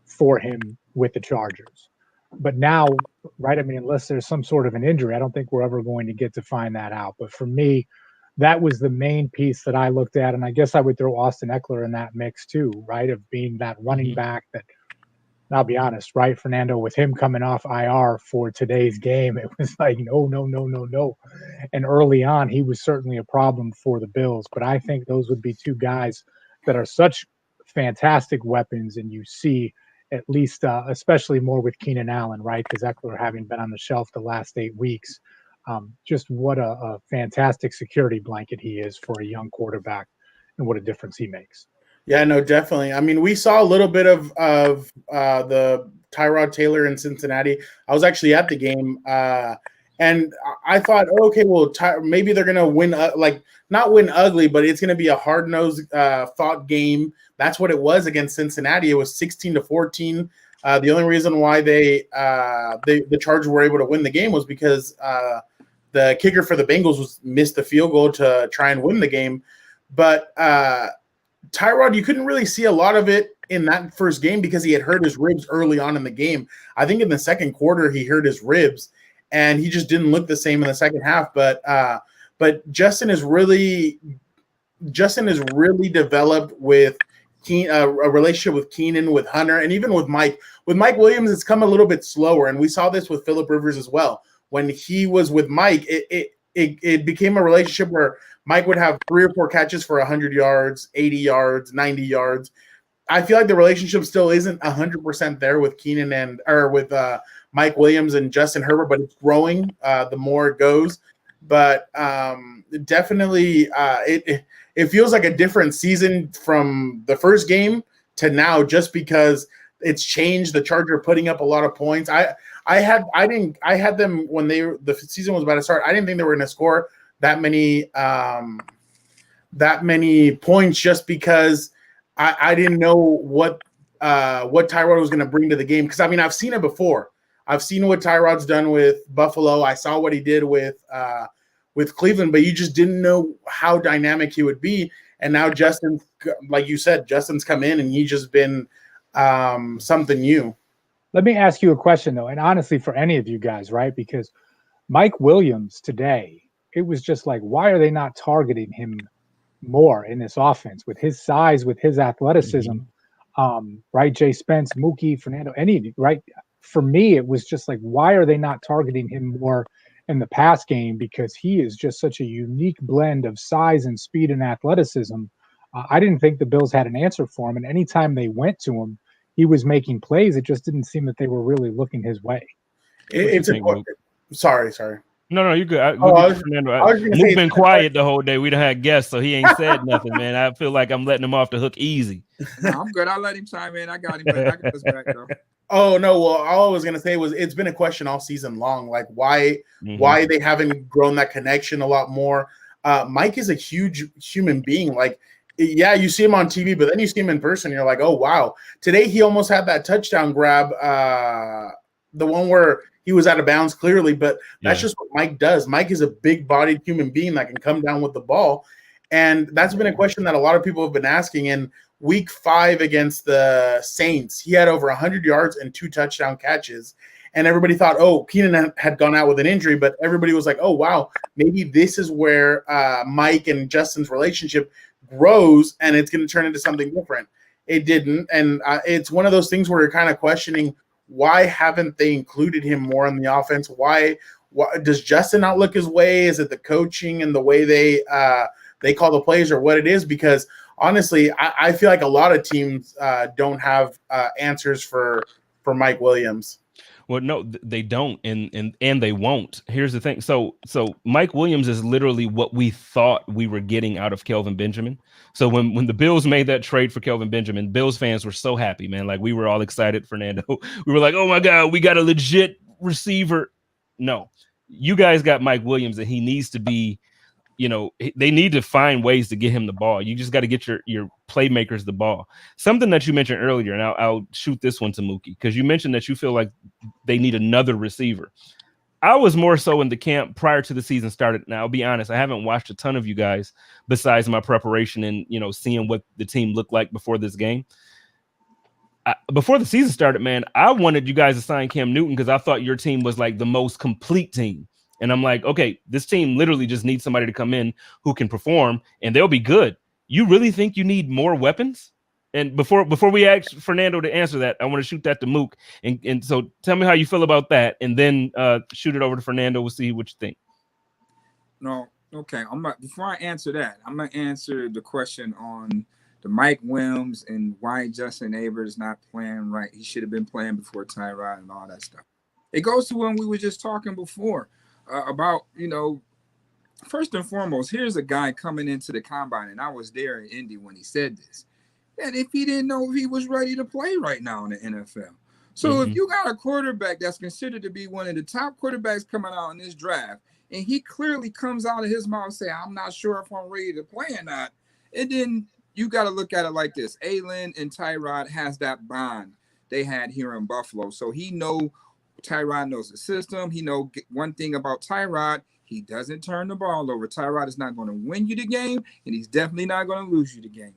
for him with the Chargers. But now, right, I mean, unless there's some sort of an injury, I don't think we're ever going to get to find that out. But for me, that was the main piece that I looked at. And I guess I would throw Austin Eckler in that mix too, right, of being that running back that, I'll be honest, right, Fernando, with him coming off IR for today's game, it was like, no. And early on, he was certainly a problem for the Bills. But I think those would be two guys that are such fantastic weapons. And you see at least, especially more with Keenan Allen, right, because Eckler having been on the shelf the last 8 weeks, just what a fantastic security blanket he is for a young quarterback, and what a difference he makes. Yeah, no, definitely. I mean, we saw a little bit of the Tyrod Taylor in Cincinnati. I was actually at the game, and I thought, okay, well, maybe they're going to win, not win ugly, but it's going to be a hard-nosed, fought game. That's what it was against Cincinnati. It was 16-14. The only reason why the Chargers were able to win the game was because the kicker for the Bengals missed the field goal to try and win the game. But Tyrod, you couldn't really see a lot of it in that first game because he had hurt his ribs early on in the game. I think in the second quarter he hurt his ribs, and he just didn't look the same in the second half. But Justin is really developed with a relationship with Keenan, with Hunter, and even with Mike. With Mike Williams, it's come a little bit slower, and we saw this with Phillip Rivers as well. When he was with Mike, it became a relationship where Mike would have 3 or 4 catches for 100 yards, 80 yards, 90 yards. I feel like the relationship still isn't 100% there with Keenan with Mike Williams and Justin Herbert, but it's growing the more it goes. But definitely, it feels like a different season from the first game to now, just because it's changed. The Chargers putting up a lot of points. I had them when the season was about to start. I didn't think they were going to score that many points, just because I didn't know what Tyrod was going to bring to the game. Because I mean, I've seen it before. I've seen what Tyrod's done with Buffalo. I saw what he did with Cleveland, but you just didn't know how dynamic he would be. And now Justin, like you said, Justin's come in and he's just been something new. Let me ask you a question, though, and honestly, for any of you guys, right? Because Mike Williams today, it was just like, why are they not targeting him more in this offense with his size, with his athleticism? Right? J.Spence, Muki, Fernando, any of you, right? For me, it was just like, why are they not targeting him more in the pass game? Because he is just such a unique blend of size and speed and athleticism. I didn't think the Bills had an answer for him, and anytime they went to him, he was making plays. It just didn't seem that they were really looking his way. Sorry. No, you're good. Luke been quiet the whole day. We done had guests, so he ain't said nothing, man. I feel like I'm letting him off the hook easy. No, I'm good. I'll let him chime in. I got him. I got his back, though. Oh no! Well, all I was gonna say was it's been a question all season long, like why they haven't grown that connection a lot more. Mike is a huge human being. Like, yeah, you see him on TV, but then you see him in person, you're like, oh wow! Today he almost had that touchdown grab, the one where he was out of bounds clearly, but that's just what Mike does. Mike is a big-bodied human being that can come down with the ball, and that's been a question that a lot of people have been asking. And Week 5 against the Saints, he had over 100 yards and 2 touchdown catches. And everybody thought, oh, Keenan had gone out with an injury, but everybody was like, oh, wow, maybe this is where Mike and Justin's relationship grows and it's going to turn into something different. It didn't. And it's one of those things where you're kind of questioning, why haven't they included him more in the offense? Why does Justin not look his way? Is it the coaching and the way they call the plays, or what it is? Because honestly, I feel like a lot of teams don't have answers for Mike Williams. Well, no, they don't, and they won't. Here's the thing. So Mike Williams is literally what we thought we were getting out of Kelvin Benjamin. So when the Bills made that trade for Kelvin Benjamin, Bills fans were so happy, man. Like, we were all excited, Fernando. We were like, oh my God, we got a legit receiver. No, you guys got Mike Williams, and he needs to be, they need to find ways to get him the ball. You just got to get your playmakers the ball. Something that you mentioned earlier, and I'll shoot this one to Muki, because you mentioned that you feel like they need another receiver. I was more so in the camp prior to the season started. Now, I'll be honest, I haven't watched a ton of you guys besides my preparation and, seeing what the team looked like before this game. Before the season started, man, I wanted you guys to sign Cam Newton because I thought your team was like the most complete team. And I'm like, okay, this team literally just needs somebody to come in who can perform, and they'll be good. You really think you need more weapons? And before we ask Fernando to answer that, I want to shoot that to Mook. And so tell me how you feel about that, and then shoot it over to Fernando. We'll see what you think. No, okay. Before I answer that, I'm gonna answer the question on the Mike Williams and why Justin Avers not playing right. He should have been playing before Tyrod and all that stuff. It goes to when we were just talking before about, first and foremost, here's a guy coming into the combine, and I was there in Indy when he said this, that if he didn't know if he was ready to play right now in the NFL. So if you got a quarterback that's considered to be one of the top quarterbacks coming out in this draft, and he clearly comes out of his mouth and say, I'm not sure if I'm ready to play or not, and then you got to look at it like this. Aylin and Tyrod has that bond they had here in Buffalo. So Tyrod knows the system. He know one thing about Tyrod. He doesn't turn the ball over. Tyrod is not going to win you the game, and he's definitely not going to lose you the game.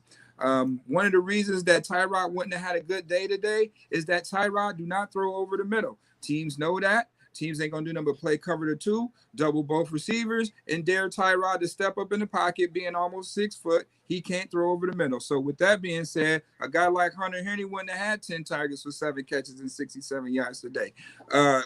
One of the reasons that Tyrod wouldn't have had a good day today is that Tyrod do not throw over the middle. Teams know that. Teams ain't going to do nothing but play cover the two, double both receivers, and dare Tyrod to step up in the pocket, being almost 6 foot. He can't throw over the middle. So with that being said, a guy like Hunter Henry wouldn't have had 10 targets for 7 catches and 67 yards today.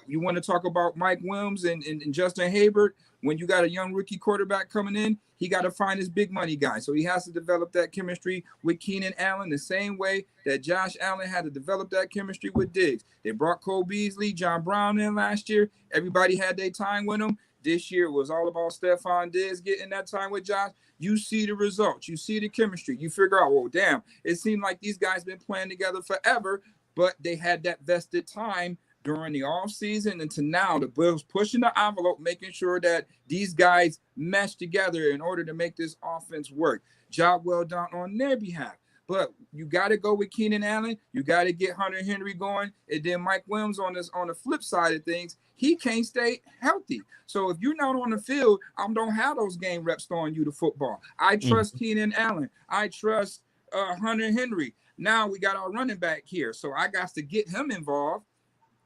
You want to talk about Mike Williams and Justin Herbert? When you got a young rookie quarterback coming in, he got to find his big money guy. So he has to develop that chemistry with Keenan Allen the same way that Josh Allen had to develop that chemistry with Diggs. They brought Cole Beasley, John Brown in last year. Everybody had their time with him. This year was all about Stephon Diggs getting that time with Josh. You see the results. You see the chemistry. You figure out, well, damn, it seemed like these guys been playing together forever, but they had that vested time during the offseason and to now. The Bills pushing the envelope, making sure that these guys mesh together in order to make this offense work. Job well done on their behalf. But you got to go with Keenan Allen. You got to get Hunter Henry going. And then Mike Williams on the flip side of things, he can't stay healthy. So if you're not on the field, I don't have those game reps throwing you the football. I trust Keenan Allen. I trust Hunter Henry. Now we got our running back here. So I got to get him involved.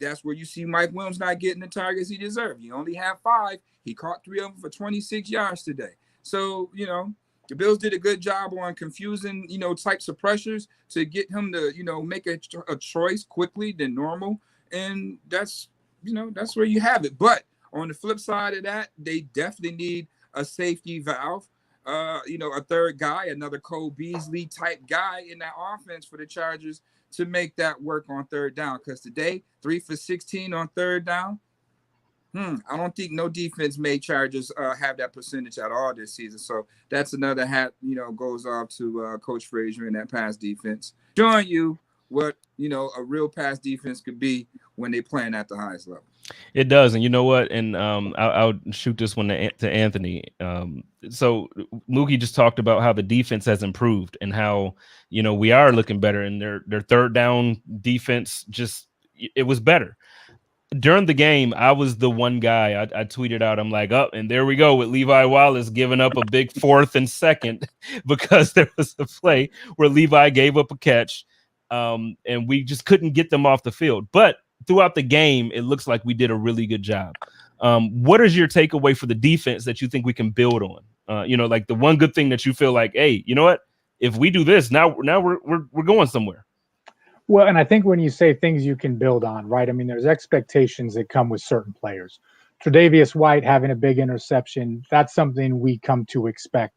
That's where you see Mike Williams not getting the targets he deserved. He only had 5. He caught 3 of them for 26 yards today. So, the Bills did a good job on confusing, types of pressures to get him to, make a choice quickly than normal. And that's where you have it. But on the flip side of that, they definitely need a safety valve, a third guy, another Cole Beasley type guy in that offense for the Chargers to make that work on third down. Because today, 3 for 16 on third down. I don't think no defense made Chargers have that percentage at all this season. So that's another hat, goes off to Coach Frazier and that pass defense, showing you what, a real pass defense could be when they're playing at the highest level. It does. And you know what? And I'll shoot this one to Anthony. So Mookie just talked about how the defense has improved and how, we are looking better, and their third down defense it was better. During the game, I was the one guy I tweeted out. I'm like, and there we go with Levi Wallace giving up a big 4th and 2nd because there was a play where Levi gave up a catch, and we just couldn't get them off the field. But throughout the game, it looks like we did a really good job. What is your takeaway for the defense that you think we can build on? Like the one good thing that you feel like, hey, you know what? If we do this, now we're going somewhere. Well, and I think when you say things you can build on, right? I mean, there's expectations that come with certain players. Tre'Davious White having a big interception, that's something we come to expect,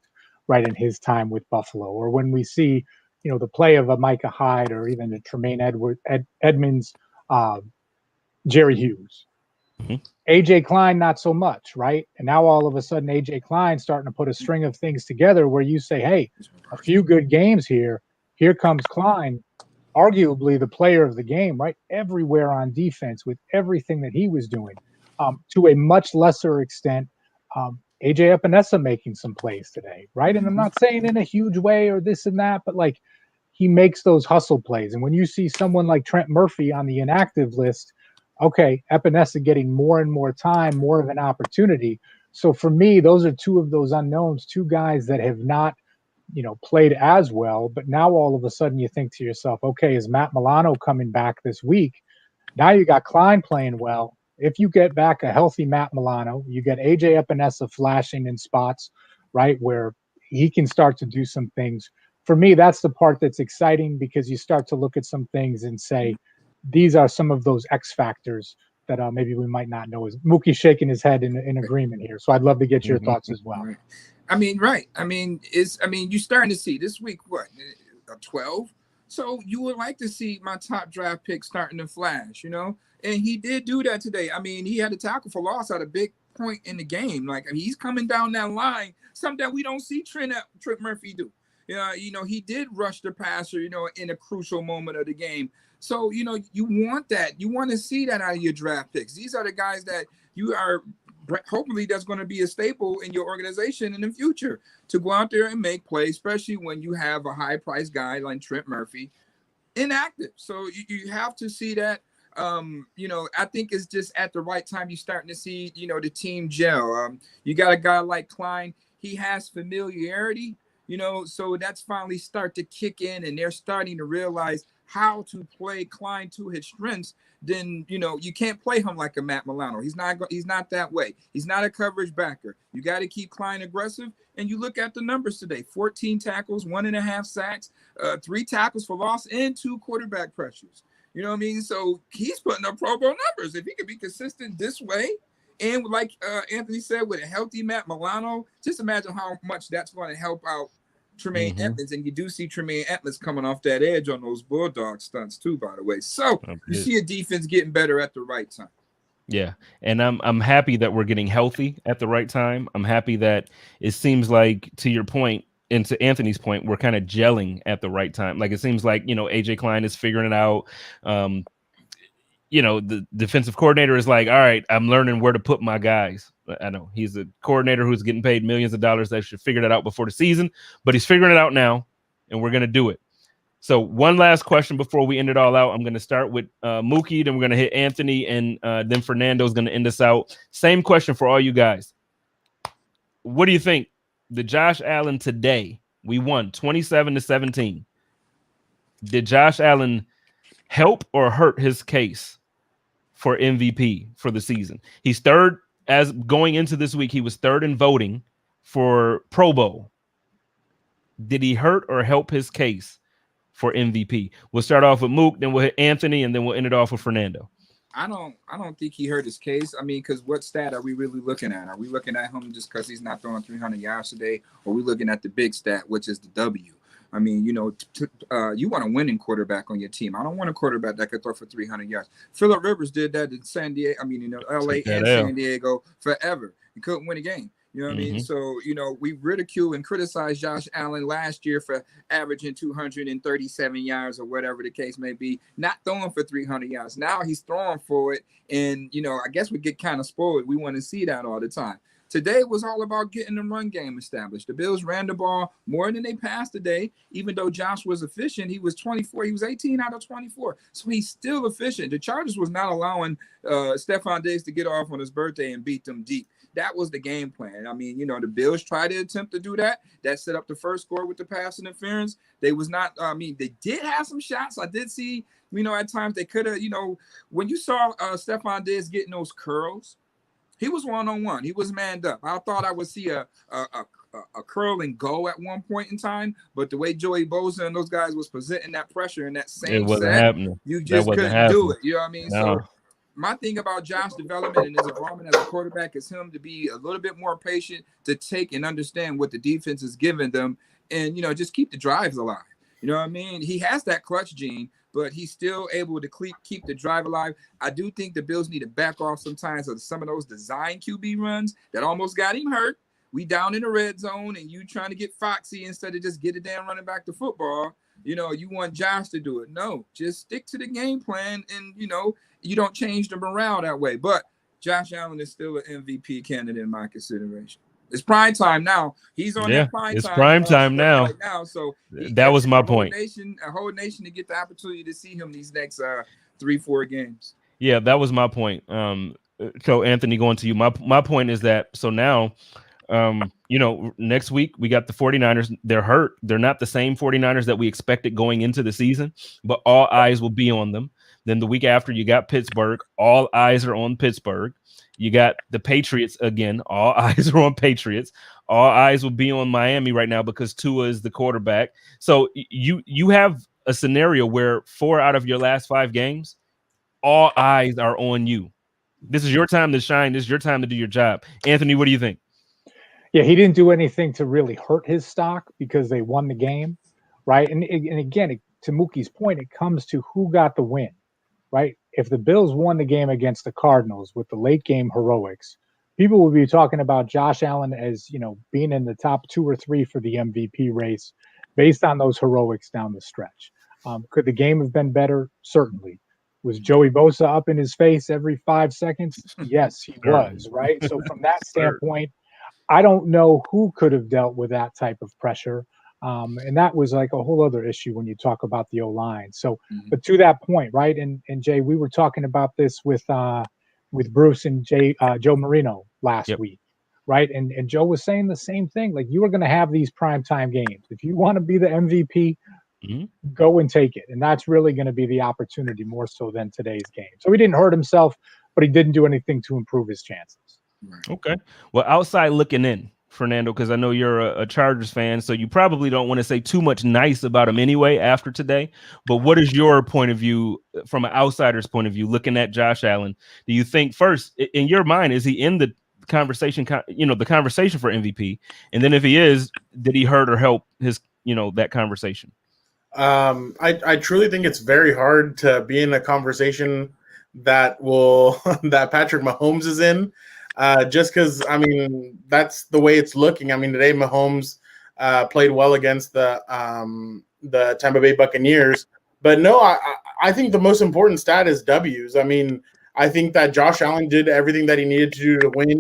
right, in his time with Buffalo. Or when we see, the play of a Micah Hyde or even a Tremaine Edmonds, Jerry Hughes. AJ Klein, not so much, right? And now all of a sudden, AJ Klein starting to put a string of things together where you say, hey, a few good games here. Here comes Klein, arguably the player of the game, right? Everywhere on defense with everything that he was doing. To a much lesser extent, AJ Epinesa making some plays today, right? And I'm not saying in a huge way or this and that, but like he makes those hustle plays. And when you see someone like Trent Murphy on the inactive list, okay, Epinesa getting more and more time, more of an opportunity. So for me, those are 2 of those unknowns, 2 guys that have not played as well, but now all of a sudden you think to yourself, okay, is Matt Milano coming back this week? Now you got Klein playing well. If you get back a healthy Matt Milano, you get AJ Epinesa flashing in spots, right, where he can start to do some things. For me, that's the part that's exciting because you start to look at some things and say, these are some of those X factors that maybe we might not know. Is Mookie shaking his head in agreement here? So I'd love to get your thoughts as well. Right. I mean, right. I mean, you're starting to see this week, what, a 12? So you would like to see my top draft pick starting to flash, and he did do that today. I mean, he had a tackle for loss at a big point in the game. Like, I mean, he's coming down that line, something that we don't see Trent Murphy do. He did rush the passer, in a crucial moment of the game. So, you want that. You want to see that out of your draft picks. These are the guys that you are hopefully that's going to be a staple in your organization in the future to go out there and make plays, especially when you have a high-priced guy like Trent Murphy inactive. So you have to see that. I think it's just at the right time you're starting to see, the team gel. You got a guy like Klein. He has familiarity, so that's finally start to kick in, and they're starting to realize how to play Klein to his strengths. Then you can't play him like a Matt Milano. He's not that way. He's not a coverage backer. You got to keep Klein aggressive. And you look at the numbers today: 14 tackles, 1.5 sacks, 3 tackles for loss, and 2 quarterback pressures. You know what I mean? So he's putting up Pro Bowl numbers. If he could be consistent this way, and like Anthony said, with a healthy Matt Milano, just imagine how much that's going to help out Tremaine Edmonds. And you do see Tremaine Edmonds coming off that edge on those Bulldog stunts too, by the way. So you see a defense getting better at the right time. Yeah, and I'm happy that we're getting healthy at the right time. I'm happy that it seems like, to your point and to Anthony's point, we're kind of gelling at the right time. Like, it seems like, AJ Klein is figuring it out. The defensive coordinator is like, all right, I'm learning where to put my guys. I know he's a coordinator who's getting paid millions of dollars. They should figure that out before the season, but he's figuring it out now, and we're going to do it. So one last question before we end it all out. I'm going to start with Muki, then we're going to hit Anthony, and then Fernando's going to end us out. Same question for all you guys. What do you think? The Josh Allen today, we won 27-17. Did Josh Allen help or hurt his case for MVP for the season? He's third, as going into this week, he was third in voting for Pro Bowl. Did he hurt or help his case for MVP? We'll start off with Mook, then we'll hit Anthony, and then we'll end it off with Fernando. I don't think he hurt his case. I mean, because what stat are we really looking at? Are we looking at him just because he's not throwing 300 yards today? Or are we looking at the big stat, which is the W? I mean, you want a winning quarterback on your team. I don't want a quarterback that could throw for 300 yards. Phillip Rivers did that in San Diego. I mean, LA and San Diego forever. He couldn't win a game. You know what I mean? So, we ridiculed and criticized Josh Allen last year for averaging 237 yards or whatever the case may be, not throwing for 300 yards. Now he's throwing for it. And, I guess we get kind of spoiled. We want to see that all the time. Today was all about getting the run game established. The Bills ran the ball more than they passed today. Even though Josh was efficient, he was 24. He was 18 out of 24. So he's still efficient. The Chargers was not allowing Stephon Diggs to get off on his birthday and beat them deep. That was the game plan. I mean, the Bills tried to attempt to do that. That set up the first score with the pass interference. They was not, they did have some shots. I did see, at times they could have, when you saw Stephon Diggs getting those curls, he was one-on-one. He was manned up. I thought I would see a curl and go at one point in time, but the way Joey Bosa and those guys was presenting that pressure in that same set, you just couldn't do it. You know what I mean? No. So my thing about Josh's development and his involvement as a quarterback is him to be a little bit more patient, to take and understand what the defense is giving them, and just keep the drives alive. You know what I mean? He has that clutch gene, but he's still able to keep the drive alive. I do think the Bills need to back off sometimes of some of those design QB runs that almost got him hurt. We down in the red zone, and you trying to get foxy instead of just get a damn running back to football. You want Josh to do it. No, just stick to the game plan, and, you don't change the morale that way. But Josh Allen is still an MVP candidate in my consideration. It's prime time now. He's on that prime time. It's prime time now. Right now. So that was my point. A whole nation to get the opportunity to see him these next 3-4 games. Yeah, that was my point. So Anthony, going to you. My point is that, so now, next week we got the 49ers. They're hurt. They're not the same 49ers that we expected going into the season, but all eyes will be on them. Then the week after, you got Pittsburgh. All eyes are on Pittsburgh. You got the Patriots again. All eyes are on Patriots. All eyes will be on Miami right now because Tua is the quarterback. So you have a scenario where 4 out of your last 5 games, all eyes are on you. This is your time to shine. This is your time to do your job. Anthony, what do you think? Yeah, he didn't do anything to really hurt his stock because they won the game, right? And again, to Mookie's point, it comes to who got the win, right? If the Bills won the game against the Cardinals with the late game heroics, people would be talking about Josh Allen as, being in the top 2 or 3 for the MVP race based on those heroics down the stretch. Could the game have been better? Certainly. Was Joey Bosa up in his face every 5 seconds? Yes, he was, right? So from that standpoint, I don't know who could have dealt with that type of pressure. And that was like a whole other issue when you talk about the O-line. So, Mhm. but to that point, right? And Jay, we were talking about this with Bruce and Joe Marino last Yep. week, right? And Joe was saying the same thing. Like, you are going to have these primetime games. If you want to be the MVP, Mhm. go and take it. And that's really going to be the opportunity more so than today's game. So he didn't hurt himself, but he didn't do anything to improve his chances. Right. Okay. Well, outside looking in, Fernando, because I know you're a Chargers fan, so you probably don't want to say too much nice about him anyway after today. But what is your point of view from an outsider's point of view, looking at Josh Allen? Do you think first, in your mind, is he in the conversation, the conversation for MVP? And then if he is, did he hurt or help his, that conversation? I truly think it's very hard to be in a conversation that that Patrick Mahomes is in, just because that's the way it's looking. I mean, today Mahomes played well against the Tampa Bay Buccaneers, but no, I think the most important stat is W's. I mean, I think that Josh Allen did everything that he needed to do to win.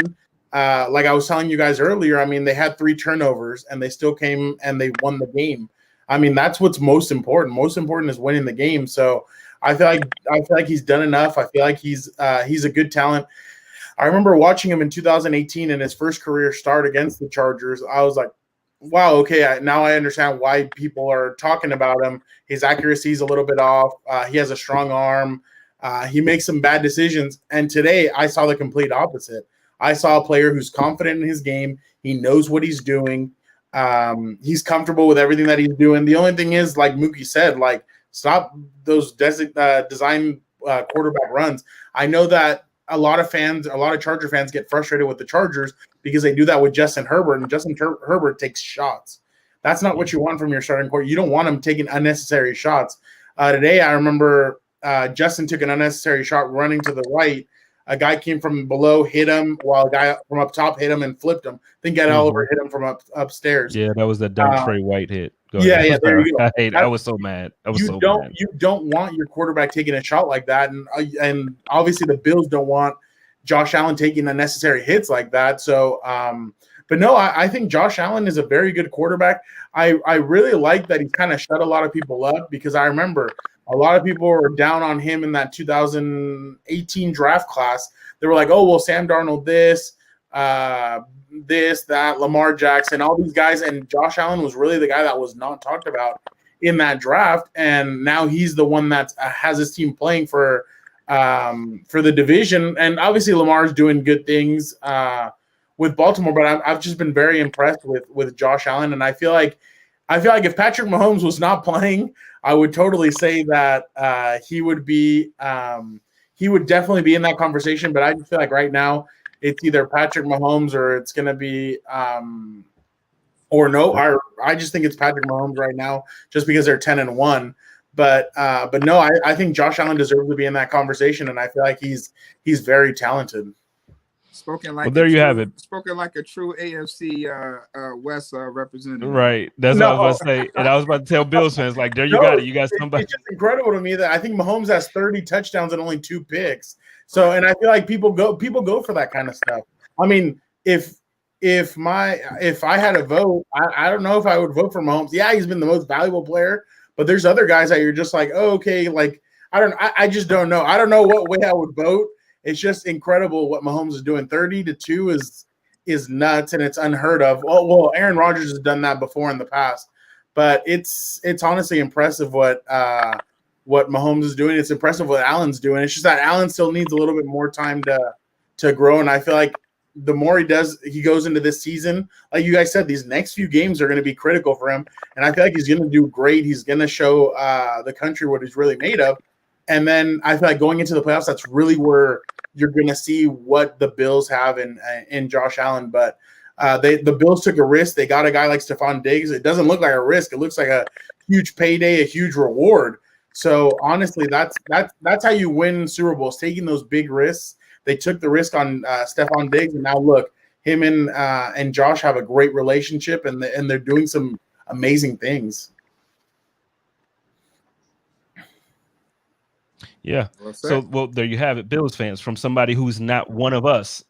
Like I was telling you guys earlier, I mean, they had 3 turnovers and they still came and they won the game. I mean, that's what's most important. Most important is winning the game. So I feel like he's done enough. I feel like he's a good talent. I remember watching him in 2018 in his first career start against the Chargers. I was like, wow, okay, now I understand why people are talking about him. His accuracy is a little bit off. He has a strong arm. He makes some bad decisions. And today I saw the complete opposite. I saw a player who's confident in his game. He knows what he's doing. He's comfortable with everything that he's doing. The only thing is, like Muki said, like, stop those design quarterback runs. I know that a lot of Charger fans get frustrated with the Chargers because they do that with Justin Herbert, and Justin Herbert takes shots. That's not what you want from your starting quarterback. You don't want him taking unnecessary shots. Today, I remember Justin took an unnecessary shot running to the right. A guy came from below, hit him, while a guy from up top hit him and flipped him. Then Ed Oliver hit him from upstairs. Yeah, that was that dumb Trey White hit. Yeah, there you go. I was so mad. You don't want your quarterback taking a shot like that, and obviously the Bills don't want Josh Allen taking unnecessary hits like that. So, but no, I think Josh Allen is a very good quarterback. I really like that he's kind of shut a lot of people up, because I remember a lot of people were down on him in that 2018 draft class. They were like, oh, well, Sam Darnold this, that, Lamar Jackson, all these guys. And Josh Allen was really the guy that was not talked about in that draft. And now he's the one that has his team playing for the division. And obviously Lamar's doing good things with Baltimore, but I've just been very impressed with Josh Allen. And I feel like if Patrick Mahomes was not playing, I would totally say that he would definitely be in that conversation. But I just feel like right now it's either Patrick Mahomes or it's going to be I just think it's Patrick Mahomes right now, just because they're 10-1. But no, I think Josh Allen deserves to be in that conversation, and I feel like he's very talented. Spoken like have it. Spoken like a true AFC West representative. Right. That's what I was about to say. And I was about to tell Bills fans, like, there you got it. You got somebody. It's just incredible to me that I think Mahomes has 30 touchdowns and only 2 picks. So, and I feel like people go for that kind of stuff. I mean, if I had a vote, I don't know if I would vote for Mahomes. Yeah, he's been the most valuable player, but there's other guys that you're just like, oh, okay, like I just don't know. I don't know what way I would vote. It's just incredible what Mahomes is doing. 30-2 is nuts, and it's unheard of. Well, Aaron Rodgers has done that before in the past, but it's honestly impressive what Mahomes is doing. It's impressive what Allen's doing. It's just that Allen still needs a little bit more time to grow, and I feel like the more he goes into this season, like you guys said, these next few games are going to be critical for him, and I feel like he's going to do great. He's going to show the country what he's really made of. And then I feel like going into the playoffs, that's really where you're going to see what the Bills have in Josh Allen. But the Bills took a risk. They got a guy like Stephon Diggs. It doesn't look like a risk. It looks like a huge payday, a huge reward. So honestly, that's how you win Super Bowls, taking those big risks. They took the risk on Stephon Diggs, and now look, him and Josh have a great relationship, and they're doing some amazing things. Yeah. So, there you have it, Bills fans, from somebody who's not one of us.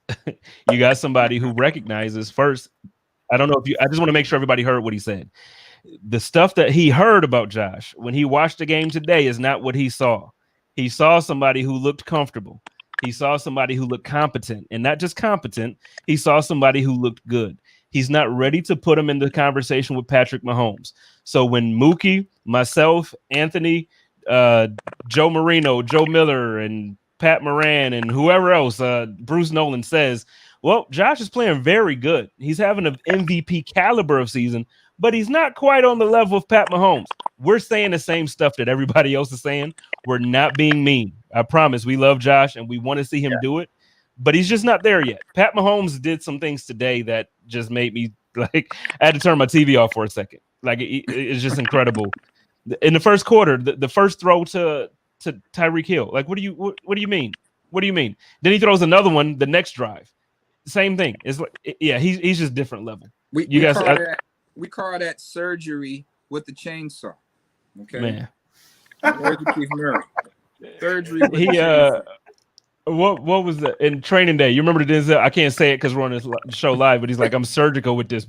You got somebody who recognizes first I don't know if you. I just want to make sure everybody heard what he said. The stuff that he heard about Josh when he watched the game today is not what he saw. He saw somebody who looked comfortable. He saw somebody who looked competent, and not just competent. He saw somebody who looked good. He's not ready to put him in the conversation with Patrick Mahomes. So when Mookie, myself, Anthony, Joe Marino, Joe Miller, and Pat Moran, and whoever else, Bruce Nolan says, well, Josh is playing very good. He's having an MVP caliber of season, but he's not quite on the level of Pat Mahomes. We're saying the same stuff that everybody else is saying. We're not being mean. I promise. We love Josh and we want to see him do it, but he's just not there yet. Pat Mahomes did some things today that just made me like, I had to turn my TV off for a second. Like it's just incredible. In the first quarter, the first throw to Tyreek Hill. Like, what do you mean? What do you mean? Then he throws another one the next drive. Same thing. It's like, yeah, he's just different level. We call that surgery with the chainsaw. Okay, man. Surgery. With what was the in training day? You remember the Denzel? I can't say it because we're on this show live, but he's like, I'm surgical with this.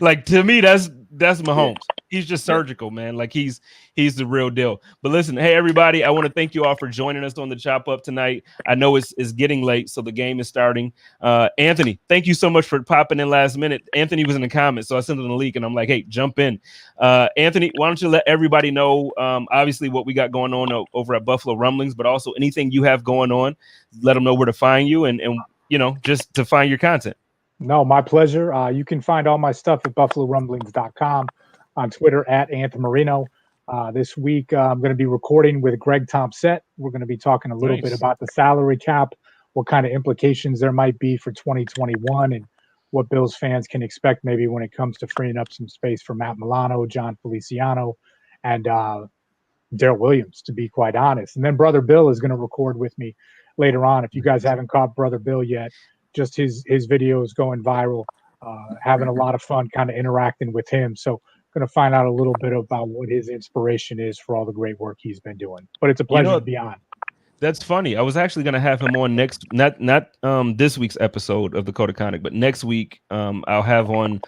Like, to me, that's Mahomes. He's just surgical, man. Like he's the real deal. But listen, hey everybody, I want to thank you all for joining us on the Chop Up tonight. I know it's getting late, so the game is starting. Anthony, thank you so much for popping in last minute. Anthony was in the comments, so I sent him a link, and I'm like, hey, jump in. Anthony, why don't you let everybody know, obviously, what we got going on over at Buffalo Rumblings, but also anything you have going on. Let them know where to find you, and you know, just to find your content. No, my pleasure. You can find all my stuff at buffalorumblings.com. On Twitter at Anthony Marino. This week, I'm going to be recording with Greg Thompson. We're going to be talking a little bit about the salary cap, what kind of implications there might be for 2021, and what Bills fans can expect maybe when it comes to freeing up some space for Matt Milano, John Feliciano, and Darrell Williams, to be quite honest. And then Brother Bill is going to record with me later on. If you guys haven't caught Brother Bill yet, just his videos going viral, having a lot of fun kind of interacting with him. So going to find out a little bit about what his inspiration is for all the great work he's been doing. But it's a pleasure to be on. That's funny. I was actually going to have him on next, not this week's episode of the Code of Conduct, but next week I'll have on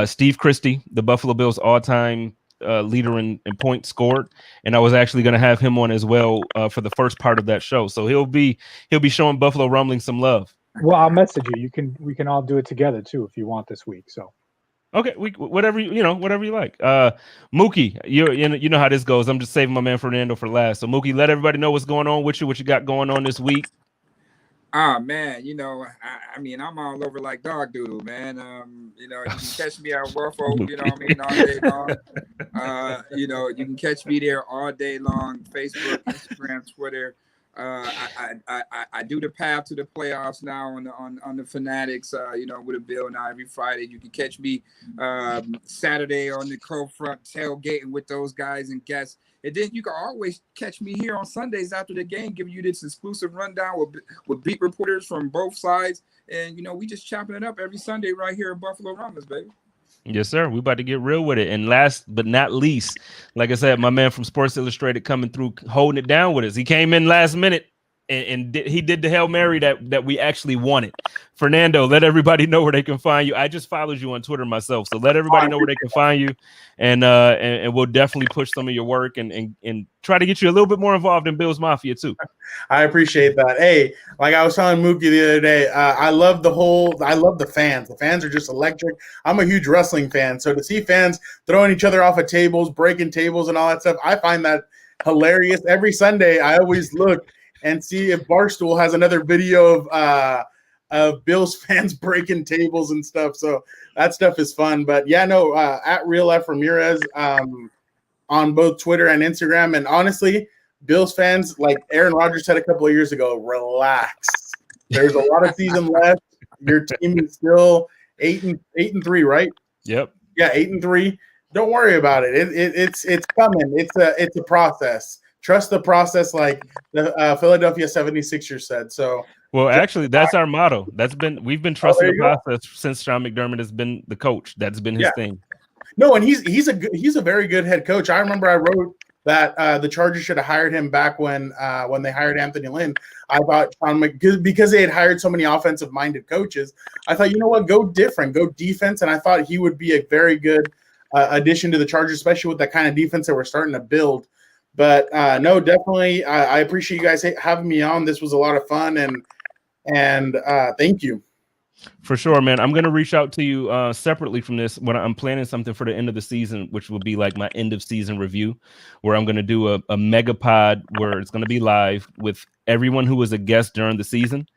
Steve Christie, the Buffalo Bills all-time leader in points scored, and I was actually going to have him on as well for the first part of that show. So he'll be showing Buffalo Rumblings some love. Well, I'll message you. We can all do it together too if you want this week. So. Okay, whatever you like. Mookie, you know how this goes. I'm just saving my man Fernando for last. So Mookie, let everybody know what's going on with you, what you got going on this week. Man, I mean, I'm all over like dog doodle, man. You can catch me at Warfo, all day long. You can catch me there all day long. Facebook, Instagram, Twitter. I do the path to the playoffs now on the Fanatics, with a bill now every Friday. You can catch me Saturday on the Cold Front tailgating with those guys and guests. And then you can always catch me here on Sundays after the game, giving you this exclusive rundown with beat reporters from both sides. And, we just chopping it up every Sunday right here at Buffalo Rumblings, baby. Yes, sir. We about to get real with it. And last but not least, like I said, my man from Sports Illustrated coming through, holding it down with us. He came in last minute and he did the Hail Mary that we actually wanted. Fernando, let everybody know where they can find you. I just followed you on Twitter myself, so let everybody know where they can find you, and we'll definitely push some of your work and try to get you a little bit more involved in Bills Mafia too. I appreciate that. Hey, like I was telling Mookie the other day, I love the fans. The fans are just electric. I'm a huge wrestling fan, so to see fans throwing each other off of tables, breaking tables, and all that stuff, I find that hilarious. Every Sunday, I always look and see if Barstool has another video of Bills fans breaking tables and stuff. So that stuff is fun. But yeah, no, at Real F Ramirez on both Twitter and Instagram. And honestly, Bills fans, like Aaron Rodgers said a couple of years ago, relax. There's a lot of season left. Your team is still 8-3, right? Yep. Yeah, 8-3. Don't worry about it. It's coming. It's a process. Trust the process, like the Philadelphia 76ers said. So, well, actually, that's our motto. We've been trusting the process since Sean McDermott has been the coach. That's been his thing. No, and he's a very good head coach. I remember I wrote that the Chargers should have hired him back when they hired Anthony Lynn. I thought because they had hired so many offensive-minded coaches, I thought, you know what, go different, go defense, and I thought he would be a very good addition to the Chargers, especially with that kind of defense that we're starting to build. But no, definitely, I appreciate you guys having me on. This was a lot of fun, and thank you. For sure, man. I'm going to reach out to you separately from this when I'm planning something for the end of the season, which will be like my end of season review, where I'm going to do a mega pod where it's going to be live with everyone who was a guest during the season.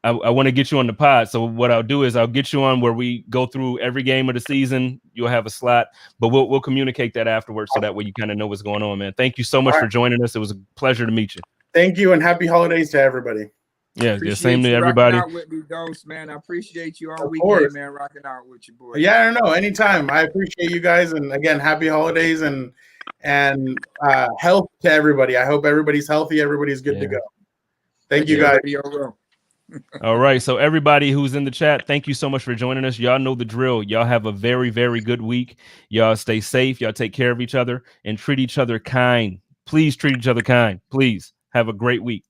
I want to get you on the pod. So what I'll do is I'll get you on where we go through every game of the season. You'll have a slot, but we'll communicate that afterwards so that way you kind of know what's going on, man. Thank you so much for joining us. It was a pleasure to meet you. Thank you, and happy holidays to everybody. Yeah, the same to everybody. Out with me, Dose, man. I appreciate you all weekend, man. Rocking out with you, boy. Yeah, I don't know. Anytime. I appreciate you guys, and again, happy holidays and health to everybody. I hope everybody's healthy. Everybody's good to go. Thank you, guys. All right. So everybody who's in the chat, thank you so much for joining us. Y'all know the drill. Y'all have a very, very good week. Y'all stay safe. Y'all take care of each other and treat each other kind. Please treat each other kind. Please have a great week.